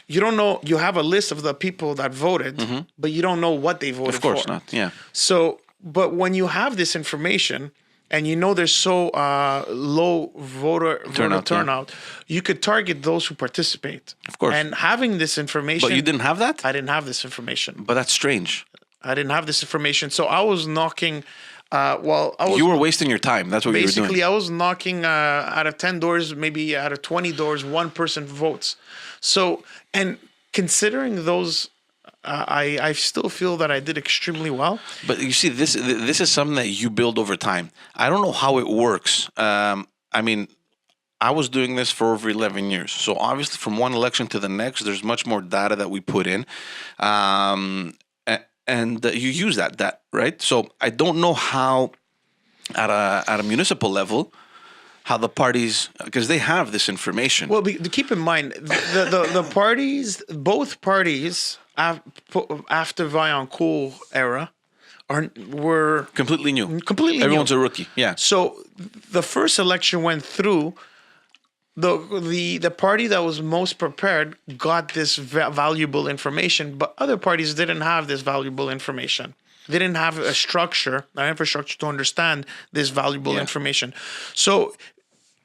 you don't know, you have a list of the people that voted, but you don't know what they voted for. Of course not, yeah. So, but when you have this information and there's so low voter turnout, you could target those who participate. Of course. And having this information. But you didn't have that? I didn't have this information. But that's strange. I didn't have this information. So I was knocking. You were wasting your time. That's what you were doing. Basically, I was knocking out of 10 doors, maybe out of 20 doors, one person votes. So, and considering those, I still feel that I did extremely well. But you see, this is something that you build over time. I don't know how it works. I mean, I was doing this for over 11 years. So obviously, from one election to the next, there's much more data that we put in. And you use that, right? So I don't know how, at a municipal level, how the parties, because they have this information. Well, keep in mind, the parties, both parties, after Vaillancourt era, were completely new. Everyone's a rookie, yeah. So the first election went through. The party that was most prepared got this valuable information, but other parties didn't have this valuable information. They didn't have a structure, an infrastructure to understand this valuable information. So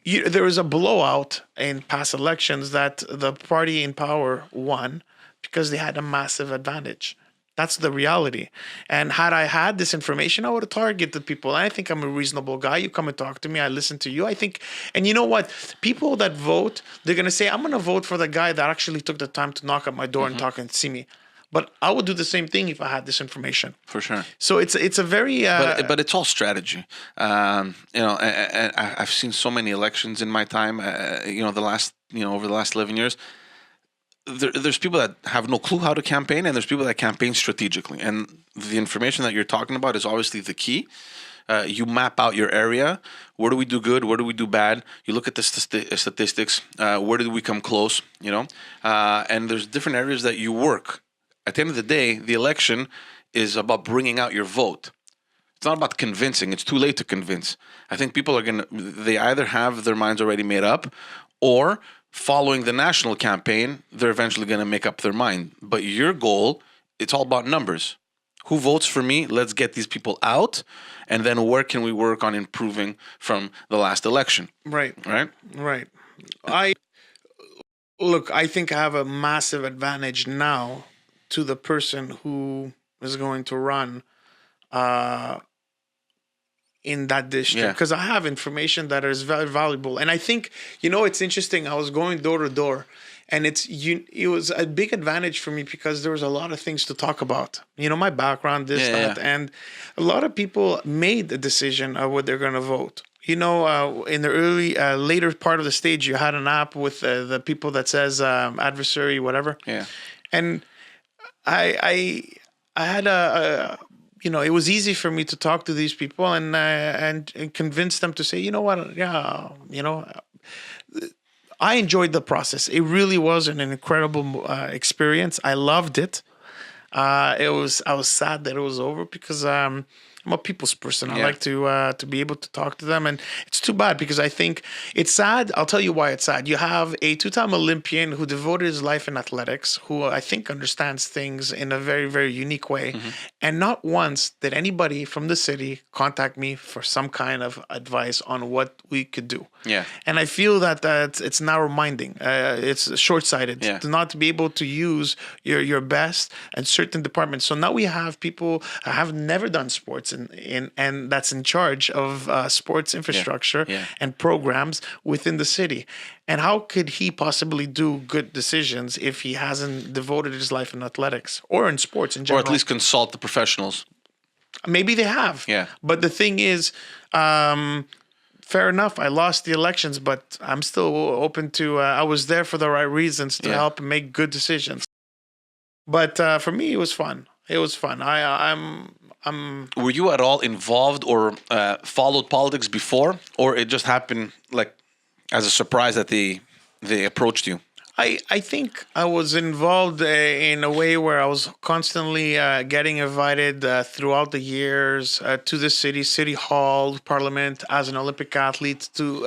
there was a blowout in past elections that the party in power won because they had a massive advantage. That's the reality. And had I had this information, I would have targeted people. I think I'm a reasonable guy. You come and talk to me. I listen to you. I think, and you know what? People that vote, they're going to say, I'm going to vote for the guy that actually took the time to knock at my door and talk and see me. But I would do the same thing if I had this information. For sure. So it's a very... but it's all strategy. And I've seen so many elections in my time, over the last 11 years. There's people that have no clue how to campaign, and there's people that campaign strategically. And the information that you're talking about is obviously the key. You map out your area. Where do we do good? Where do we do bad? You look at the statistics. Where did we come close? And there's different areas that you work. At the end of the day, the election is about bringing out your vote. It's not about convincing. It's too late to convince. I think people they either have their minds already made up, or following the national campaign, they're eventually going to make up their mind. But your goal, it's all about numbers. Who votes for me? Let's get these people out. And then where can we work on improving from the last election? Right. Right? I think I have a massive advantage now to the person who is going to run in that district, because I have information that is very valuable. And I think, it's interesting. I was going door to door, and it was a big advantage for me because there was a lot of things to talk about. My background, that. And a lot of people made the decision of what they're going to vote. In the later part of the stage, you had an app with the people that says adversary, whatever. Yeah. And I had it was easy for me to talk to these people and convince them to say, I enjoyed the process. It really was an incredible experience. I loved it. I was sad that it was over because I'm a people's person. I Yeah. like to be able to talk to them, and it's too bad because I think it's sad. I'll tell you why it's sad. You have a two-time Olympian who devoted his life in athletics, who I think understands things in a very, very unique way, and not once did anybody from the city contact me for some kind of advice on what we could do. Yeah. And I feel that it's narrow-minded. It's short-sighted Yeah. to not to be able to use your best in certain departments. So now we have people have never done sports and that's in charge of sports infrastructure Yeah. and programs within the city. And how could he possibly do good decisions if he hasn't devoted his life in athletics or in sports in Or general? at least consult the professionals. Maybe they have. Yeah. But the thing is, fair enough. I lost the elections, but I'm still open to. I was there for the right reasons to Yeah. help and make good decisions. But for me, it was fun. It was fun. I'm. Were you at all involved or followed politics before, or it just happened like as a surprise that they approached you? I think I was involved in a way where I was constantly getting invited throughout the years to the city hall, parliament as an Olympic athlete to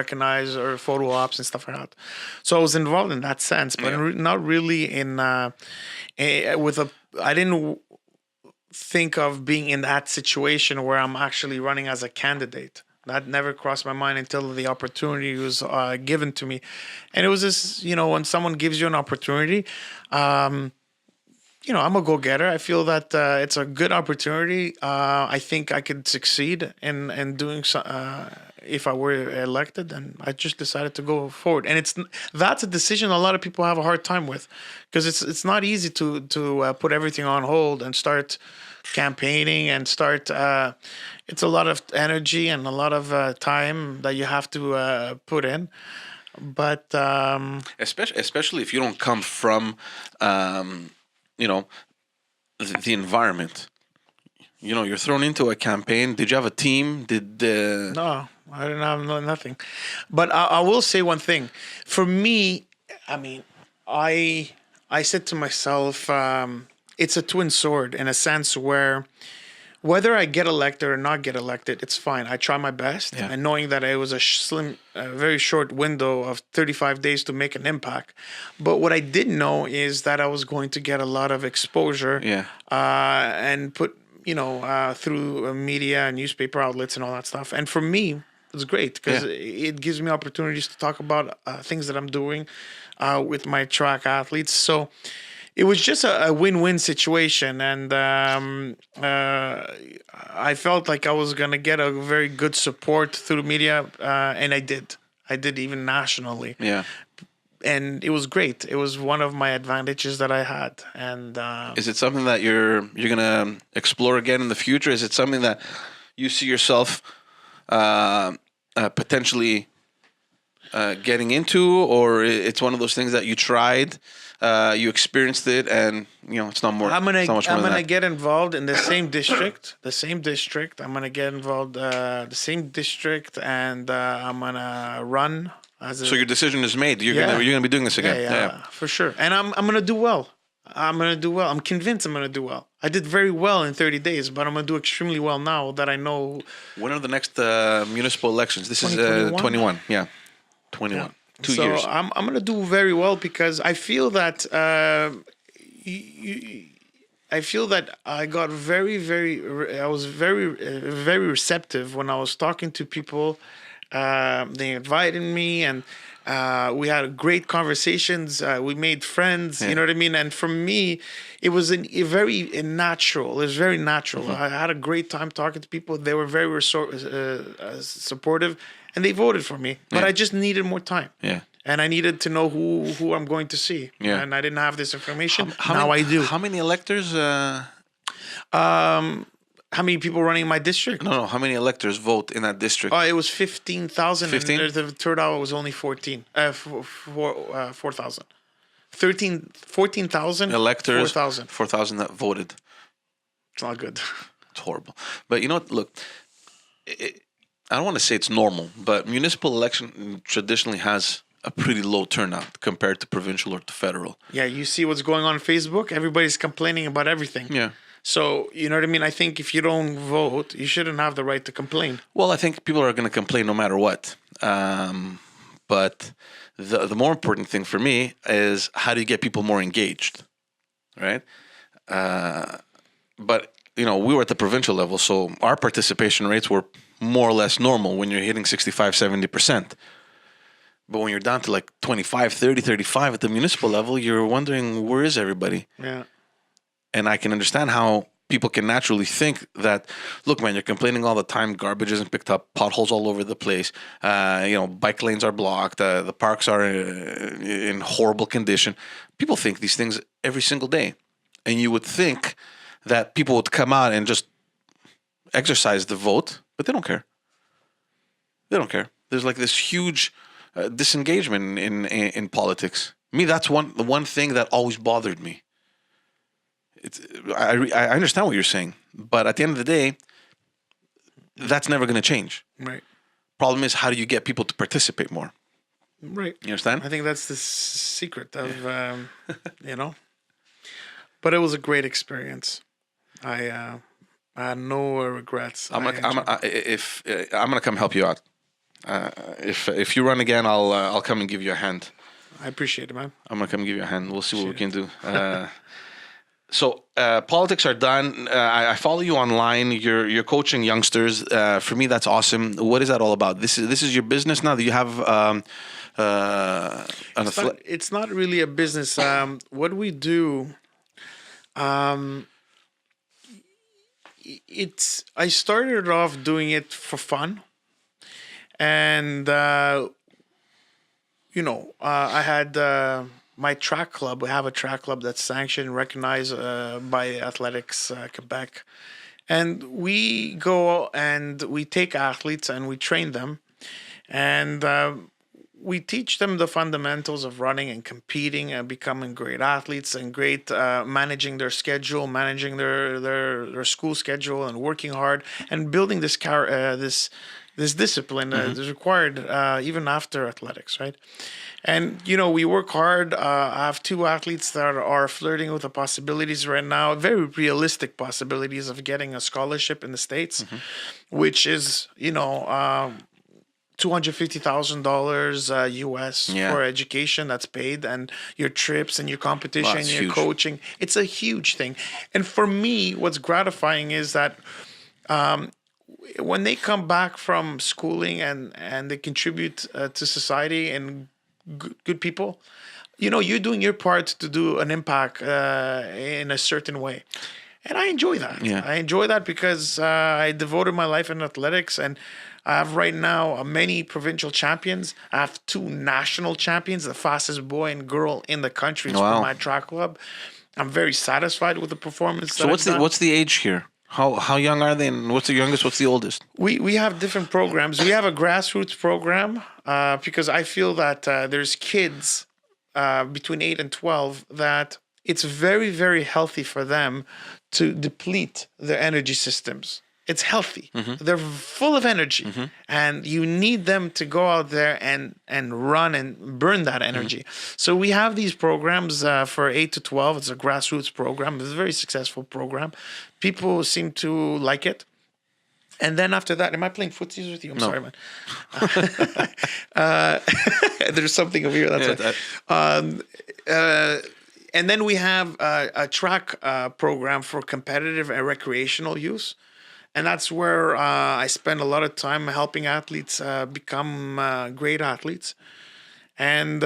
recognize or photo ops and stuff like that. So I was involved in that sense, but not really in I didn't think of being in that situation where I'm actually running as a candidate. That never crossed my mind until the opportunity was given to me. And it was this, when someone gives you an opportunity, I'm a go-getter. I feel that it's a good opportunity. I think I could succeed in doing so if I were elected, and I just decided to go forward. And that's a decision a lot of people have a hard time with, because it's not easy to put everything on hold and start campaigning and start. It's a lot of energy and a lot of time that you have to put in. But especially if you don't come from, the environment. You're thrown into a campaign. Did you have a team? No, I didn't have nothing. But I will say one thing. For me, I mean, I said to myself, it's a twin sword in a sense where whether I get elected or not get elected, it's fine. I try my best. Yeah. And knowing that it was a very short window of 35 days to make an impact. But what I didn't know is that I was going to get a lot of exposure and put, through media and newspaper outlets and all that stuff. And for me, it's great because it gives me opportunities to talk about things that I'm doing with my track athletes. So it was just a win-win situation, and I felt like I was going to get a very good support through the media, and I did. I did even nationally. Yeah. And it was great. It was one of my advantages that I had. And is it something that you're going to explore again in the future? Is it something that you see yourself potentially getting into, or it's one of those things that you tried, you experienced it, and it's not more. I'm gonna that. get involved in the same district. I'm gonna get involved the same district, and I'm gonna run as a. So your decision is made. You're gonna be doing this again. Yeah, for sure. And I'm gonna do well. I'm convinced I'm gonna do well. I did very well in 30 days, but I'm gonna do extremely well now that I know. When are the next municipal elections? This is 2021? 21. Yeah, 21. Yeah. 2 years. So I'm gonna do very well because I feel that I got I was very receptive when I was talking to people. They invited me, and we had great conversations. We made friends. Yeah. You know what I mean? And for me, it was very natural. It was very natural. Mm-hmm. I had a great time talking to people. They were very supportive, and they voted for me. But I just needed more time. Yeah. And I needed to know who I'm going to see. Yeah. And I didn't have this information. Now I do. How many electors? How many people running in my district? No. How many electors vote in that district? Oh, it was 15,000. 15? And the third hour was only 4,000. 14,000. Electors. 4,000. 4,000 that voted. It's not good. It's horrible. But you know what? Look, I don't want to say it's normal, but municipal election traditionally has a pretty low turnout compared to provincial or to federal. Yeah, you see what's going on Facebook? Everybody's complaining about everything. Yeah. So, you know what I mean? I think if you don't vote, you shouldn't have the right to complain. Well, I think people are going to complain no matter what. But the more important thing for me is how do you get people more engaged, right? But, we were at the provincial level, so our participation rates were more or less normal when you're hitting 65, 70%. But when you're down to like 25, 30, 35 at the municipal level, you're wondering, where is everybody? Yeah. And I can understand how people can naturally think that, look, man, you're complaining all the time. Garbage isn't picked up, potholes all over the place. Bike lanes are blocked. The parks are in horrible condition. People think these things every single day. And you would think that people would come out and just exercise the vote, but they don't care. They don't care. There's like this huge disengagement in politics. Me, that's the one thing that always bothered me. I understand what you're saying, but at the end of the day, that's never going to change. Right. Problem is, how do you get people to participate more? Right. You understand? I think that's the secret of, But it was a great experience. I had no regrets. I'm gonna come help you out. If you run again, I'll come and give you a hand. I appreciate it, man. I'm gonna come give you a hand. We'll see what we can do. So politics are done. I follow you online. You're coaching youngsters. For me, that's awesome. What is that all about? This is your business now. Do you have it's not really a business. What we do, I started off doing it for fun, and I had my track club. We have a track club that's sanctioned and recognized by Athletics Quebec. And we go and we take athletes and we train them. And we teach them the fundamentals of running and competing and becoming great athletes and great managing their schedule, managing their school schedule and working hard and building this discipline that is required even after athletics, right? And, we work hard. I have two athletes that are flirting with the possibilities right now, very realistic possibilities of getting a scholarship in the States, which is, $250,000 US for education that's paid, and your trips and your competition, your huge coaching. It's a huge thing. And for me, what's gratifying is that when they come back from schooling and they contribute to society and good people, you're doing your part to do an impact in a certain way. And I enjoy that. Yeah. I enjoy that because I devoted my life in athletics, and I have right now many provincial champions. I have two national champions, the fastest boy and girl in the country from my track club. I'm very satisfied with the performance. So what's the age here? How young are they, and what's the youngest? What's the oldest? We have different programs. We have a grassroots program because I feel that there's kids between 8 and 12 that it's very, very healthy for them to deplete their energy systems. It's healthy. They're full of energy, and you need them to go out there and run and burn that energy. So we have these programs for 8 to 12. It's a grassroots program. It's a very successful program. People seem to like it. And then after that, am I playing footsies with you? I'm sorry, man. There's something over here. That's right. And then we have a track program for competitive and recreational use. And that's where I spend a lot of time helping athletes become great athletes. And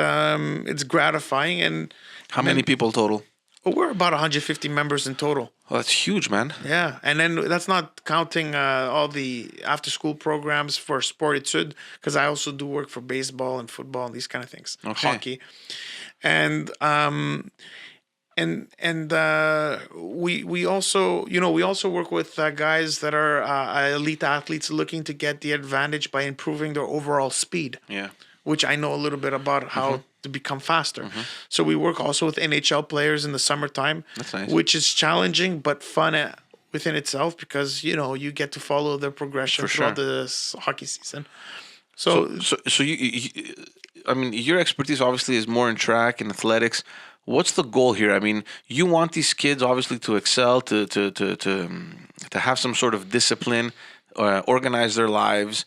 it's gratifying. And how many people total? We're about 150 members in total. Well, that's huge, man. Yeah. And then that's not counting all the after-school programs for Sport Etudes, because I also do work for baseball and football and these kind of things. Okay. Hockey. And we also work with guys that are elite athletes looking to get the advantage by improving their overall speed. Yeah. Which I know a little bit about how to become faster. So we work also with NHL players in the summertime. That's nice. Which is challenging but fun within itself because you get to follow their progression throughout the hockey season. So you I mean, your expertise obviously is more in track and athletics, What's the goal here? I mean, you want these kids obviously to excel, to have some sort of discipline, organize their lives.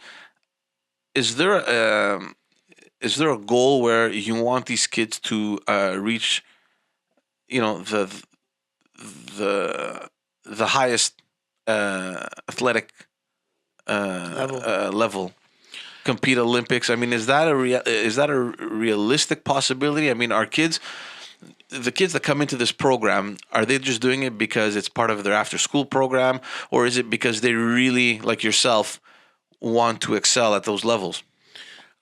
Is there a goal where you want these kids to reach, the highest athletic level? Compete Olympics. I mean, is that a realistic possibility? I mean, the kids that come into this program, are they just doing it because it's part of their after school program, or is it because they really, like yourself, want to excel at those levels?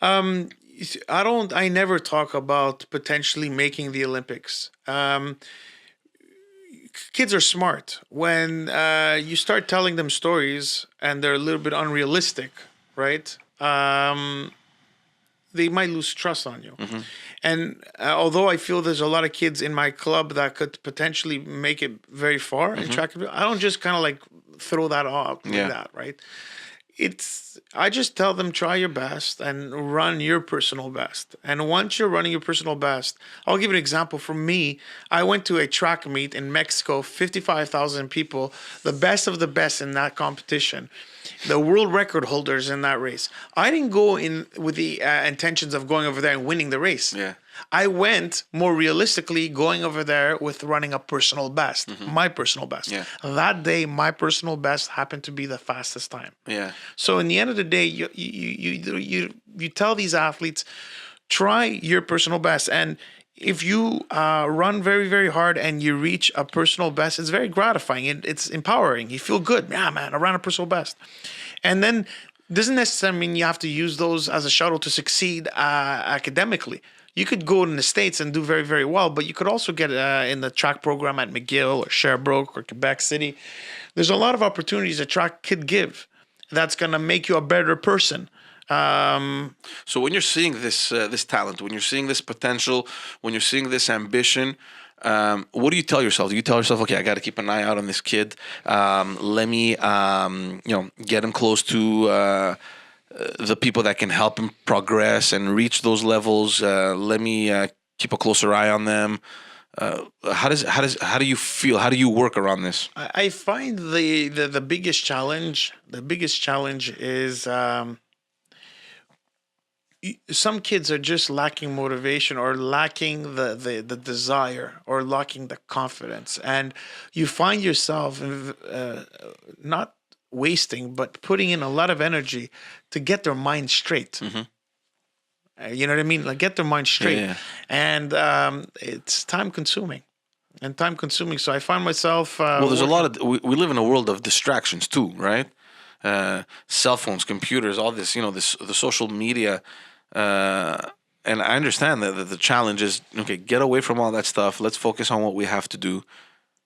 I never talk about potentially making the Olympics. Kids are smart. When you start telling them stories and they're a little bit unrealistic, right? They might lose trust on you. Mm-hmm. And although I feel there's a lot of kids in my club that could potentially make it very far in track and field, I don't just kind of like throw that off like that, right? I just tell them, try your best and run your personal best. And once you're running your personal best, I'll give you an example. For me, I went to a track meet in Mexico, 55,000 people, the best of the best in that competition, the world record holders in that race. I didn't go in with the intentions of going over there and winning the race. Yeah. I went more realistically going over there with running a personal best, my personal best. Yeah. That day, my personal best happened to be the fastest time. Yeah. So in the end of the day, you tell these athletes, try your personal best. And if you run very, very hard and you reach a personal best, it's very gratifying. It's empowering. You feel good. Yeah, man, I ran a personal best. And then doesn't necessarily mean you have to use those as a shuttle to succeed academically. You could go in the States and do very, very well, but you could also get in the track program at McGill or Sherbrooke or Quebec City. There's a lot of opportunities a track could give that's going to make you a better person. So when you're seeing this talent, when you're seeing this potential, when you're seeing this ambition, what do you tell yourself? Do you tell yourself, okay, I got to keep an eye out on this kid. Let me, get him close to the people that can help him progress and reach those levels. Let me keep a closer eye on them. How do you feel? How do you work around this? I find the biggest challenge. The biggest challenge is some kids are just lacking motivation or lacking the desire or lacking the confidence, and you find yourself not wasting but putting in a lot of energy to get their mind straight. You know what I mean? Like get their mind straight. Yeah. And it's time consuming. So I find myself well, there's a lot of we live in a world of distractions too, right? Cell phones, computers, all this, the social media. And I understand that the challenge is, okay, get away from all that stuff. Let's focus on what we have to do.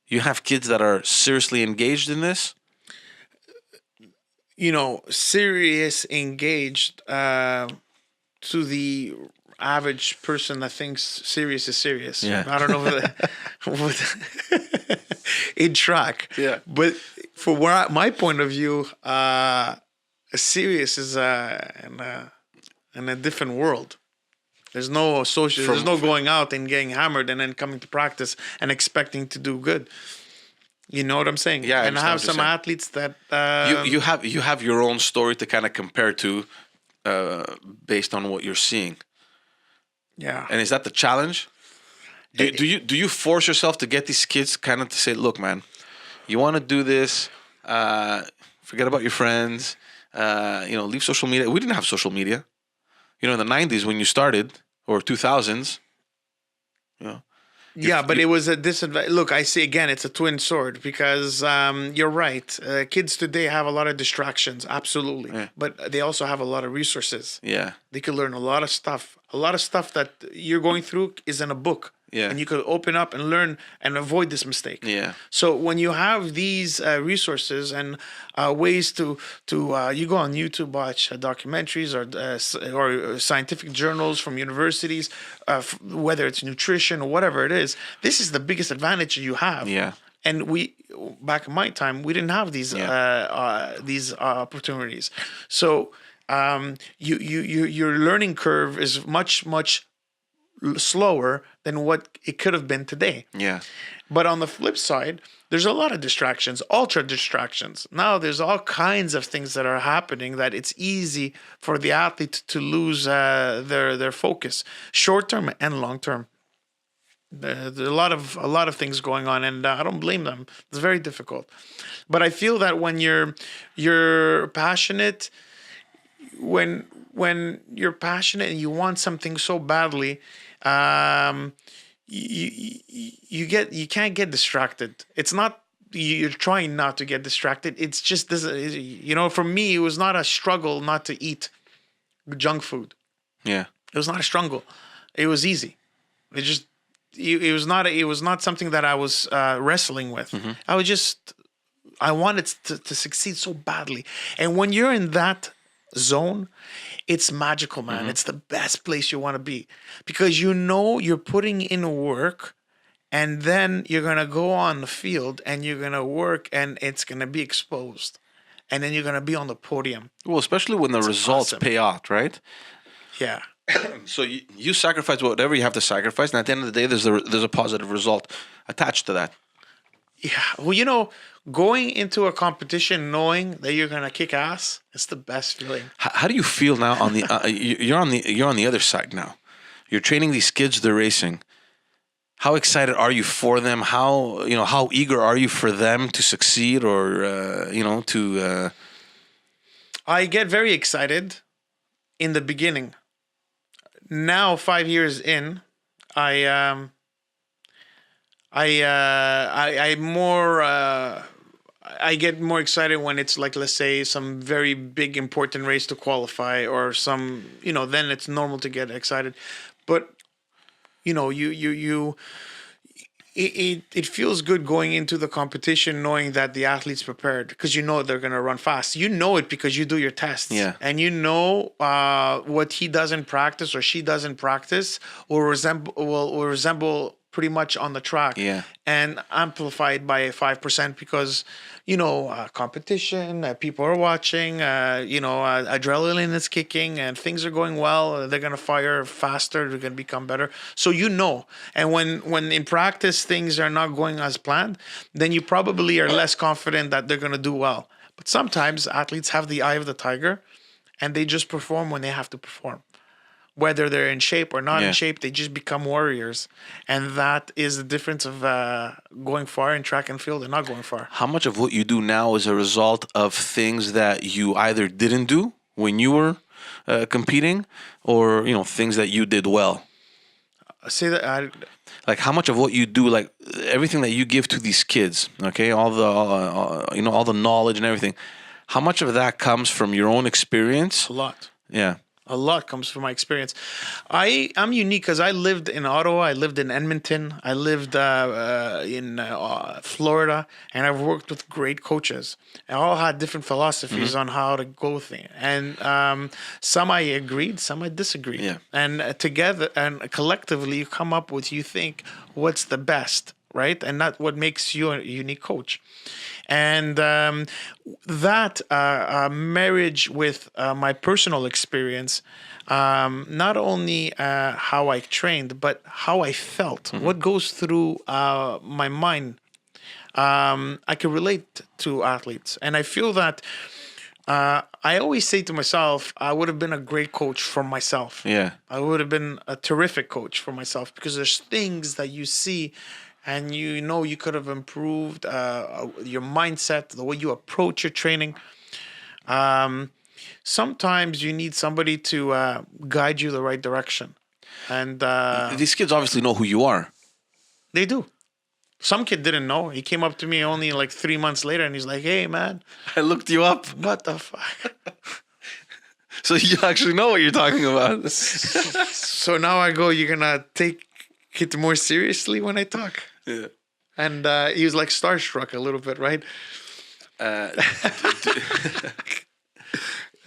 You have kids that are seriously engaged in this? Serious, engaged to the average person that thinks serious is serious. Yeah. I don't know what in track. Yeah. But for my point of view, serious is in a different world. There's no social. There's no going out and getting hammered and then coming to practice and expecting to do good. You know what I'm saying? Yeah. And I have some athletes that you have your own story to kind of compare to, based on what you're seeing. Yeah. And is that the challenge? Do you force yourself to get these kids kind of to say, look, man, you want to do this? Forget about your friends. Leave social media. We didn't have social media. In the 90s when you started, or 2000s, Yeah, but it was a disadvantage. Look, I say again, it's a twin sword because you're right. Kids today have a lot of distractions, absolutely. Yeah. But they also have a lot of resources. Yeah. They could learn a lot of stuff. A lot of stuff that you're going through is in a book. Yeah. And you could open up and learn and avoid this mistake. Yeah. So when you have these resources and ways to you go on YouTube, watch documentaries or scientific journals from universities, whether it's nutrition or whatever it is, this is the biggest advantage you have. Yeah. And back in my time, we didn't have these opportunities. So your learning curve is much slower than what it could have been today. Yeah. But on the flip side, there's a lot of distractions, ultra distractions. Now there's all kinds of things that are happening that it's easy for the athlete to lose their focus, short term and long term. There's a lot of things going on, and I don't blame them. It's very difficult, but I feel that when you're passionate, when you're passionate and you want something so badly, you can't get distracted. It's not you're trying not to get distracted. It's just this. For me, it was not a struggle not to eat junk food. Yeah, it was not a struggle. It was easy. It was not something that I was wrestling with. I wanted to succeed so badly. And when you're in that zone, it's magical, man. It's the best place you want to be, because you're putting in work, and then you're going to go on the field and you're going to work, and it's going to be exposed. And then you're going to be on the podium. Well, especially when the results pay out, right? Yeah. So you sacrifice whatever you have to sacrifice, and at the end of the day, there's a positive result attached to that. Yeah. Well, going into a competition knowing that you're gonna kick ass, it's the best feeling. How do you feel now? On the you're on the other side now. You're training these kids. They're racing. How excited are you for them? How eager are you for them to succeed, or to? I get very excited in the beginning. Now, 5 years in, I get more excited when it's like, let's say, some very big important race to qualify, or some, then it's normal to get excited. But it feels good going into the competition knowing that the athlete's prepared, because they're going to run fast. You know it because you do your tests. Yeah. And what he doesn't practice or she doesn't practice will resemble pretty much on the track. Yeah. And amplified by 5% because, competition, people are watching, adrenaline is kicking and things are going well. They're going to fire faster. They're going to become better. So, and when in practice things are not going as planned, then you probably are less confident that they're going to do well. But sometimes athletes have the eye of the tiger and they just perform when they have to perform. Whether they're in shape or not in shape, they just become warriors. And that is the difference of going far in track and field and not going far. How much of what you do now is a result of things that you either didn't do when you were competing, or, things that you did well? Say that. Like, how much of what you do, like everything that you give to these kids, okay, all the knowledge and everything, how much of that comes from your own experience? A lot. Yeah. A lot comes from my experience. I'm unique because I lived in Ottawa, I lived in Edmonton, I lived in Florida, and I've worked with great coaches. And all had different philosophies on how to go things. And some I agreed, some I disagreed. Yeah. And together and collectively, you come up with, you think, what's the best, right? And that's what makes you a unique coach. And that marriage with my personal experience, not only how I trained, but how I felt, what goes through my mind, I can relate to athletes. And I feel that I always say to myself, I would have been a great coach for myself. Yeah. I would have been a terrific coach for myself, because there's things that you see and you could have improved your mindset, the way you approach your training. Sometimes you need somebody to guide you the right direction. And these kids obviously know who you are. They do. Some kid didn't know. He came up to me only like 3 months later, and he's like, "Hey, man, I looked you up." What the fuck? So you actually know what you're talking about. So now I go, you're gonna take it more seriously when I talk. Yeah. And he was like starstruck a little bit, right?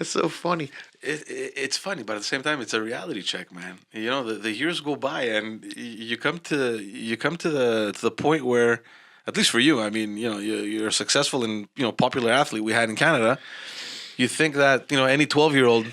It's so funny. It's funny, but at the same time, it's a reality check, man. The years go by, and you come to the point where, at least for you, I mean, you're successful and popular athlete we had in Canada. You think that any 12-year-old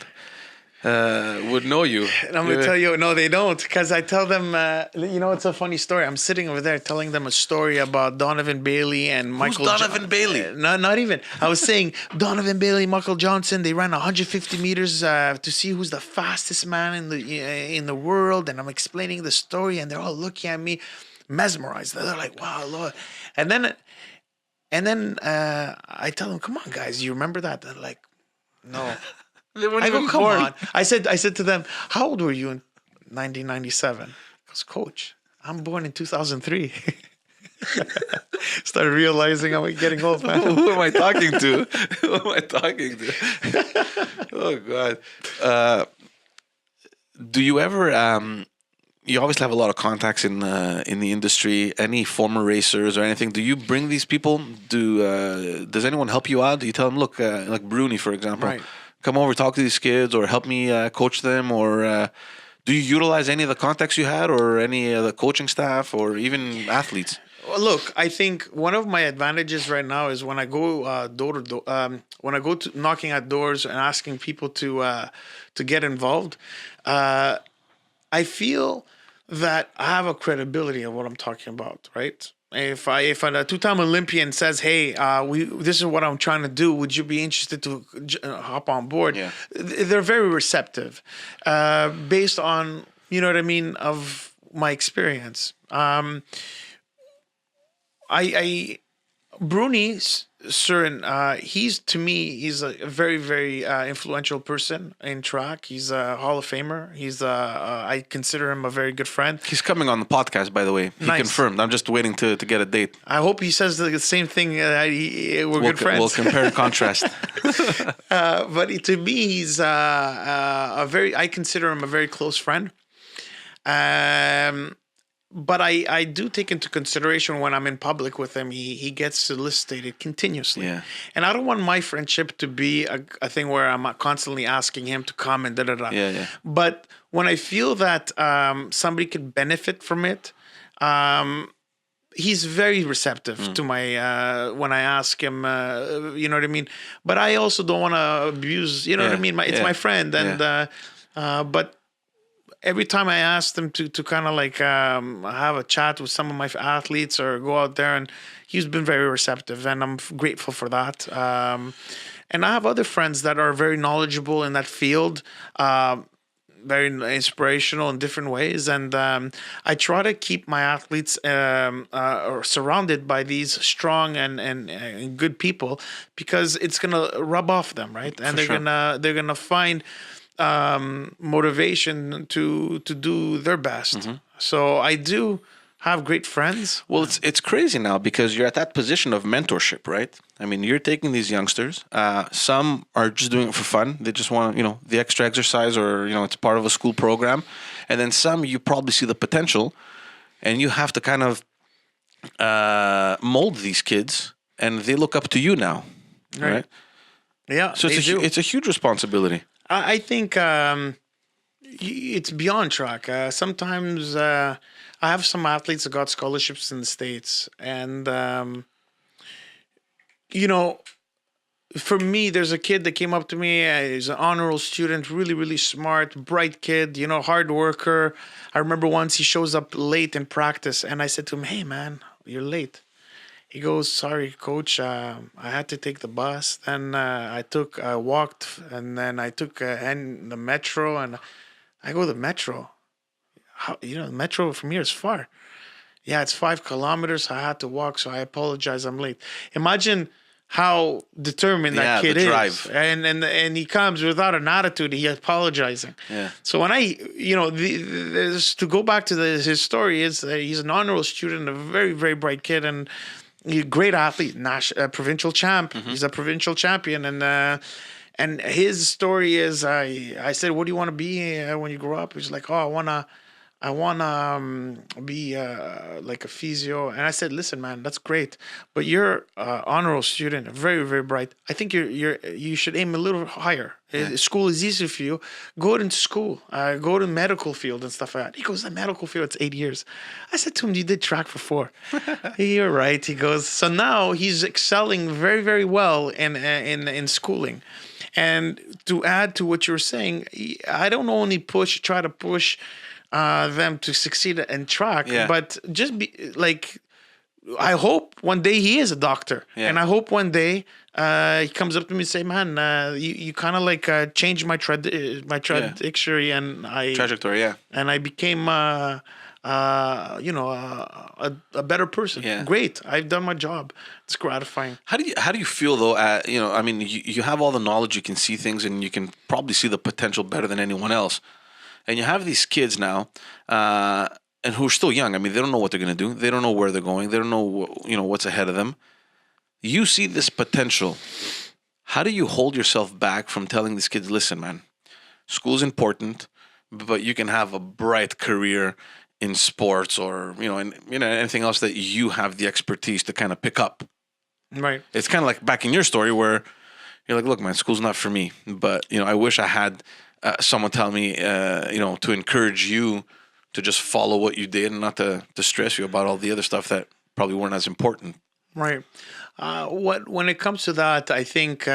would know you. And I'm going to tell you, no, they don't. Because I tell them, it's a funny story. I'm sitting over there telling them a story about Donovan Bailey and Michael. Who's Donovan Bailey? Not even. I was saying Donovan Bailey, Michael Johnson, they ran 150 meters to see who's the fastest man in the world. And I'm explaining the story, and they're all looking at me, mesmerized. They're like, wow, Lord. And then I tell them, come on, guys, you remember that? They're like, no. I go, come on. I said to them, how old were you in 1997? I goes, Coach, I'm born in 2003. Started realizing I'm getting old, man. Who am I talking to? Who am I talking to? Oh, God. Do you ever... you obviously have a lot of contacts in the industry. Any former racers or anything? Do you bring these people? Does anyone help you out? Do you tell them, look, like Bruni, for example, right, come over, talk to these kids, or help me coach them? Or do you utilize any of the contacts you had, or any of the coaching staff, or even athletes? Well, look, I think one of my advantages right now is when I go door to door, when I go to knocking at doors and asking people to get involved. I feel that I have a credibility of what I'm talking about, right? If a two-time Olympian says, "Hey, this is what I'm trying to do. Would you be interested to hop on board?" Yeah. They're very receptive, based on of my experience. Bruni, sir, he's a very, very influential person in track. He's a Hall of Famer. I consider him a very good friend. He's coming on the podcast, by the way. He confirmed. I'm just waiting to get a date. I hope he says the same thing. We're good friends. We'll compare and contrast. But to me, he's I consider him a very close friend. But I do take into consideration when I'm in public with him, he gets solicited continuously. Yeah. And I don't want my friendship to be a thing where I'm constantly asking him to come and da-da-da. Yeah. But when I feel that somebody could benefit from it, he's very receptive to my when I ask him, you know what I mean? But I also don't want to abuse, you know what I mean? It's my friend. And but every time I ask them to kind of like have a chat with some of my athletes or go out there, and he's been very receptive, and I'm grateful for that. And I have other friends that are very knowledgeable in that field, very inspirational in different ways, and I try to keep my athletes surrounded by these strong and good people, because it's gonna rub off them, right? And they're gonna find motivation to do their best. So I do have great friends. Well, it's crazy now, because you're at that position of mentorship, right? I mean, you're taking these youngsters. Some are just doing it for fun. They just want, the extra exercise, or, it's part of a school program. And then some, you probably see the potential, and you have to kind of mold these kids, and they look up to you now, right? Yeah. So it's a huge responsibility. I think it's beyond track. Sometimes I have some athletes that got scholarships in the States, and for me, there's a kid that came up to me. He's an honor roll student, really, really smart, bright kid, hard worker. I remember once he shows up late in practice, and I said to him, "Hey, man, you're late." He goes, "Sorry, coach. I had to take the bus. Then I walked, and then I took the metro." And I go, "The metro? The metro from here is far." "Yeah, it's 5 kilometers. I had to walk, so I apologize. I'm late." Imagine how determined that kid is. Drive. And he comes without an attitude. He apologizing. Yeah. So when to go back to his story, is he's an honor roll student, a very, very bright kid, and he's a great athlete, provincial champ. He's a provincial champion, and his story is, I said, "What do you want to be when you grow up?" He's like, "Oh, I want to be like a physio. And I said, listen, man, that's great, but you're honor roll student, very, very bright. I think you should aim a little higher. School is easy for you. Go into school, go to medical field and stuff like that. He goes, the medical field, it's 8 years. I said to him, you did track for 4. You're right. He goes, so now he's excelling very, very well in schooling. And to add to what you're saying, I don't only try to push them to succeed in track, but just be like, I hope one day he is a doctor, and I hope one day he comes up to me and say, "Man, you kind of like changed my trajectory, and I became a better person. Great, I've done my job. It's gratifying." How do you feel though? I mean, you have all the knowledge, you can see things, and you can probably see the potential better than anyone else. And you have these kids now, and who are still young. I mean, they don't know what they're going to do. They don't know where they're going. They don't know, what's ahead of them. You see this potential. How do you hold yourself back from telling these kids, listen, man, school's important, but you can have a bright career in sports or, anything else that you have the expertise to kind of pick up. Right. It's kind of like back in your story where you're like, look, man, school's not for me, but, I wish I had someone tell me, to encourage you to just follow what you did and not to stress you about all the other stuff that probably weren't as important. Right. When it comes to that, I think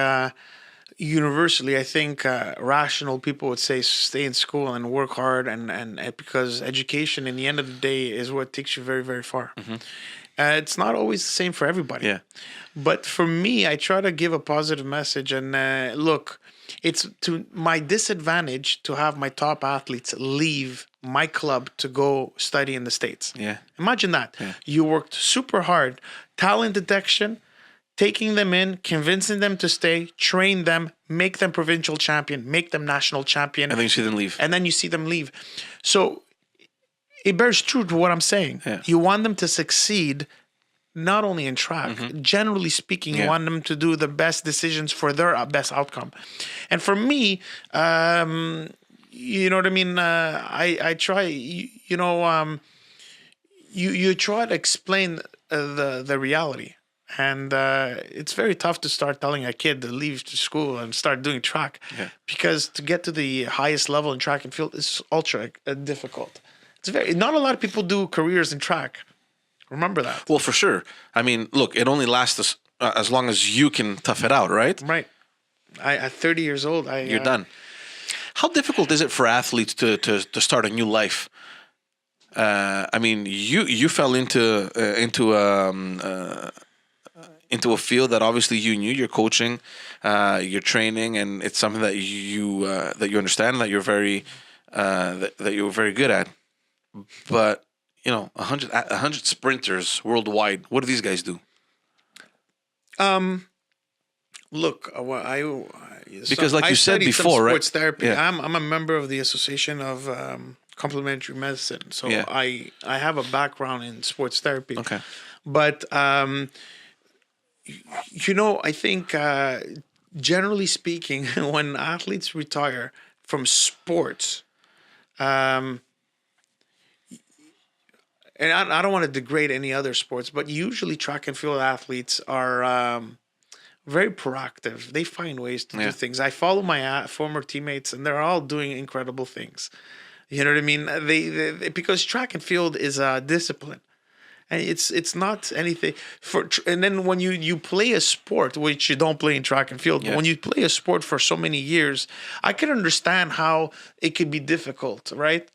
universally, rational people would say stay in school and work hard, and because education, in the end of the day, is what takes you very, very far. Mm-hmm. It's not always the same for everybody. Yeah. But for me, I try to give a positive message. And look, it's to my disadvantage to have my top athletes leave my club to go study in the States. Yeah. Imagine that. Yeah. You worked super hard, talent detection, taking them in, convincing them to stay, train them, make them provincial champion, make them national champion. And then you see them leave. So it bears true to what I'm saying. Yeah. You want them to succeed not only in track, generally speaking, you want them to do the best decisions for their best outcome. And for me, you know what I mean? I try, you try to explain the reality. And it's very tough to start telling a kid to leave school and start doing track because to get to the highest level in track and field is ultra difficult. Not a lot of people do careers in track. Remember that. Well, for sure. I mean, look, it only lasts as long as you can tough it out, right? Right. At 30 years old, you're done. How difficult is it for athletes to start a new life? I mean, you fell into a field that obviously you knew. You're coaching, you're training, and it's something that you understand, and that you're very good at. But 100 sprinters worldwide. What do these guys do? Look, because like you said before, right? Sports therapy. Yeah. I'm a member of the Association of Complementary Medicine, so I have a background in sports therapy. Okay, but I think generally speaking, when athletes retire from sports, and I don't want to degrade any other sports, but usually track and field athletes are very proactive. They find ways to do things. I follow my former teammates, and they're all doing incredible things. You know what I mean? They because track and field is a discipline, and it's not anything And then when you play a sport, which you don't play in track and field, but when you play a sport for so many years, I can understand how it could be difficult, right?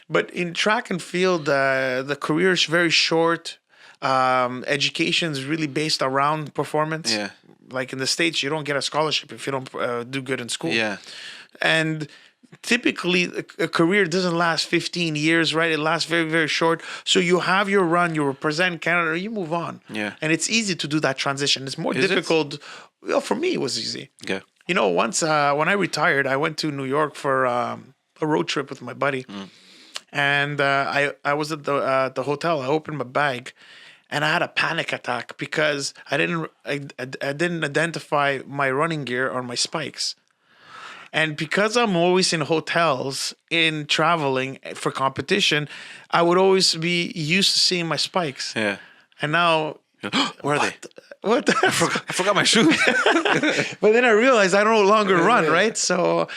But in track and field, the career is very short. Education is really based around performance. Yeah. Like in the States, you don't get a scholarship if you don't do good in school. Yeah. And typically, a career doesn't last 15 years, right? It lasts very, very short. So you have your run, you represent Canada, you move on. Yeah. And it's easy to do that transition. It's more difficult. Well, for me, it was easy. Yeah. Once when I retired, I went to New York for a road trip with my buddy. And I was at the hotel. I opened my bag, and I had a panic attack because I didn't identify my running gear or my spikes. And because I'm always in hotels, in traveling for competition, I would always be used to seeing my spikes. Yeah. And now, Where are they? what? I forgot my shoes. But then I realized I no longer run, right? So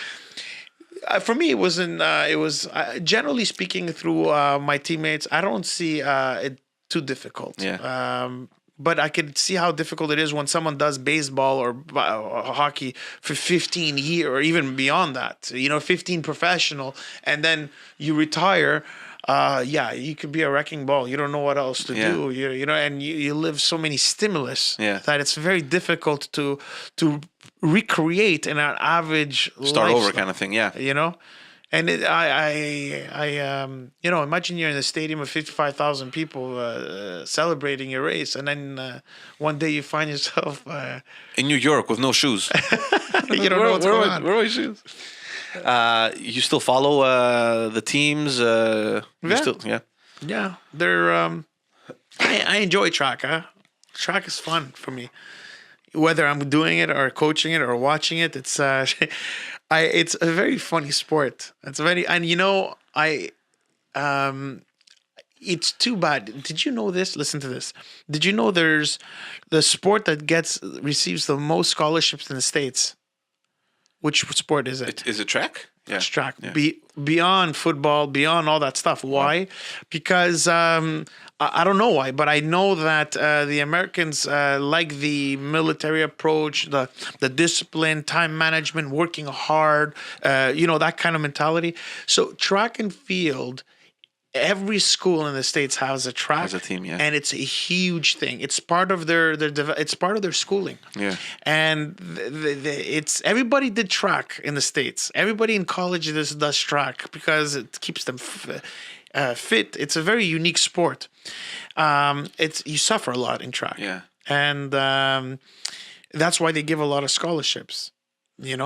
for me, it wasn't. It was generally speaking through my teammates. I don't see it too difficult. Yeah. But I could see how difficult it is when someone does baseball or hockey for 15 years or even beyond that. 15 professional, and then you retire. You could be a wrecking ball. You don't know what else to do. And you live so many stimulus that it's very difficult to recreate in an average Start lifestyle, over kind of thing. Yeah. And imagine you're in a stadium of 55,000 people celebrating your race, and then one day you find yourself in New York with no shoes. You don't know what's going on. Where are my shoes? You still follow the teams? Yeah, they're. I enjoy track. Track is fun for me. Whether I'm doing it or coaching it or watching it, it's it's a very funny sport. It's it's too bad. Did you know this? Listen to this. Did you know there's the sport that receives the most scholarships in the States? Which sport is it? Is it track? Yeah. It's track. Yeah. Beyond football, beyond all that stuff. Why? Because I don't know why, but I know that the Americans like the military approach, the discipline, time management, working hard, that kind of mentality. So track and field, every school in the States has a track, has a team, yeah, and it's a huge thing. It's part of it's part of their schooling, yeah. And it's everybody did track in the States. Everybody in college does track because it keeps them fit. It's a very unique sport. You suffer a lot in track, yeah, and that's why they give a lot of scholarships. Any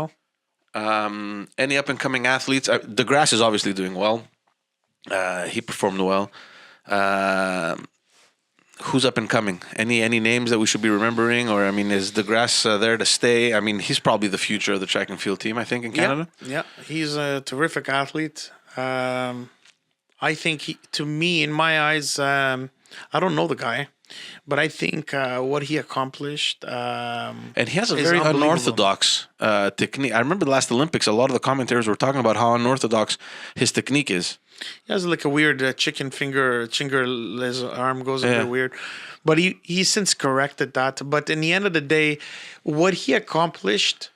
up and coming athletes? DeGrasse is obviously doing well. He performed well. Who's up and coming? Any names that we should be remembering? Or is DeGrasse there to stay? He's probably the future of the track and field team, I think, in Canada. Yeah. He's a terrific athlete. I think to me, in my eyes, I don't know the guy, but I think what he accomplished. And he has a very unorthodox technique. I remember the last Olympics, a lot of the commentators were talking about how unorthodox his technique is. He has like a weird chicken finger, his arm goes a bit weird. But he's since corrected that. But in the end of the day, what he accomplished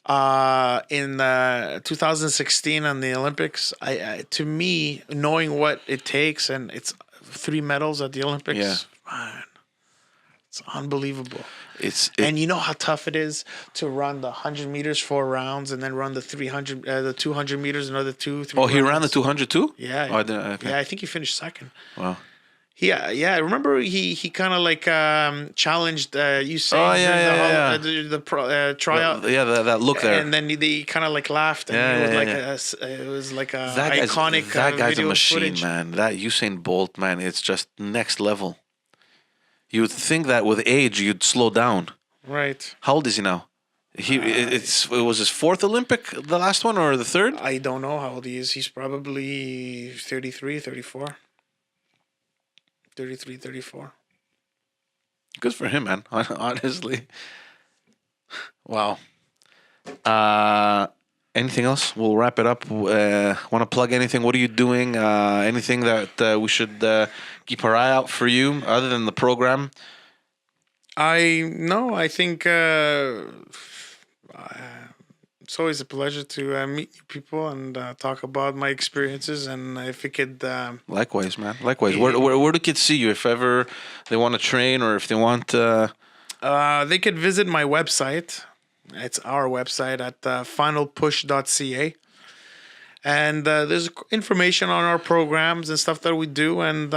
in 2016 on the Olympics, to me, knowing what it takes, and it's 3 medals at the Olympics, man, it's unbelievable. And you know how tough it is to run the 100 meters 4 rounds and then run the 300, the 200 meters another 2, 3 rounds. He ran the 200 too? Yeah. Oh, I didn't, okay. Yeah, I think he finished second. Wow. Yeah. I remember he kind of like challenged Usain. Oh, yeah. The tryout. That look there. And then they kind of like laughed. And it was like a iconic that guy's video a machine, footage. man. That Usain Bolt, man, it's just next level. You would think that with age you'd slow down. Right. How old is he now? It was his 4th Olympic, the last one, or the 3rd? I don't know how old he is. He's probably 33, 34. 33, 34. Good for him, man. Honestly. Wow. Anything else? We'll wrap it up. Want to plug anything? What are you doing? Anything that we should keep our eye out for you other than the program? I think it's always a pleasure to meet new people and talk about my experiences. And if it could... Likewise, man. Likewise. Where do kids see you if ever they want to train or if they want... they could visit my website. It's our website at finalpush.ca. And there's information on our programs and stuff that we do. And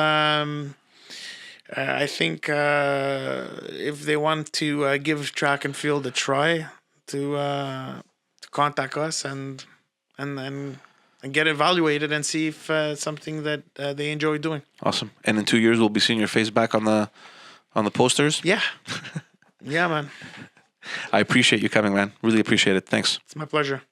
I think if they want to give track and field a try, to contact us and get evaluated and see if it's something that they enjoy doing. Awesome. And in 2 years, we'll be seeing your face back on the posters? Yeah. Yeah, man. I appreciate you coming, man. Really appreciate it. Thanks. It's my pleasure.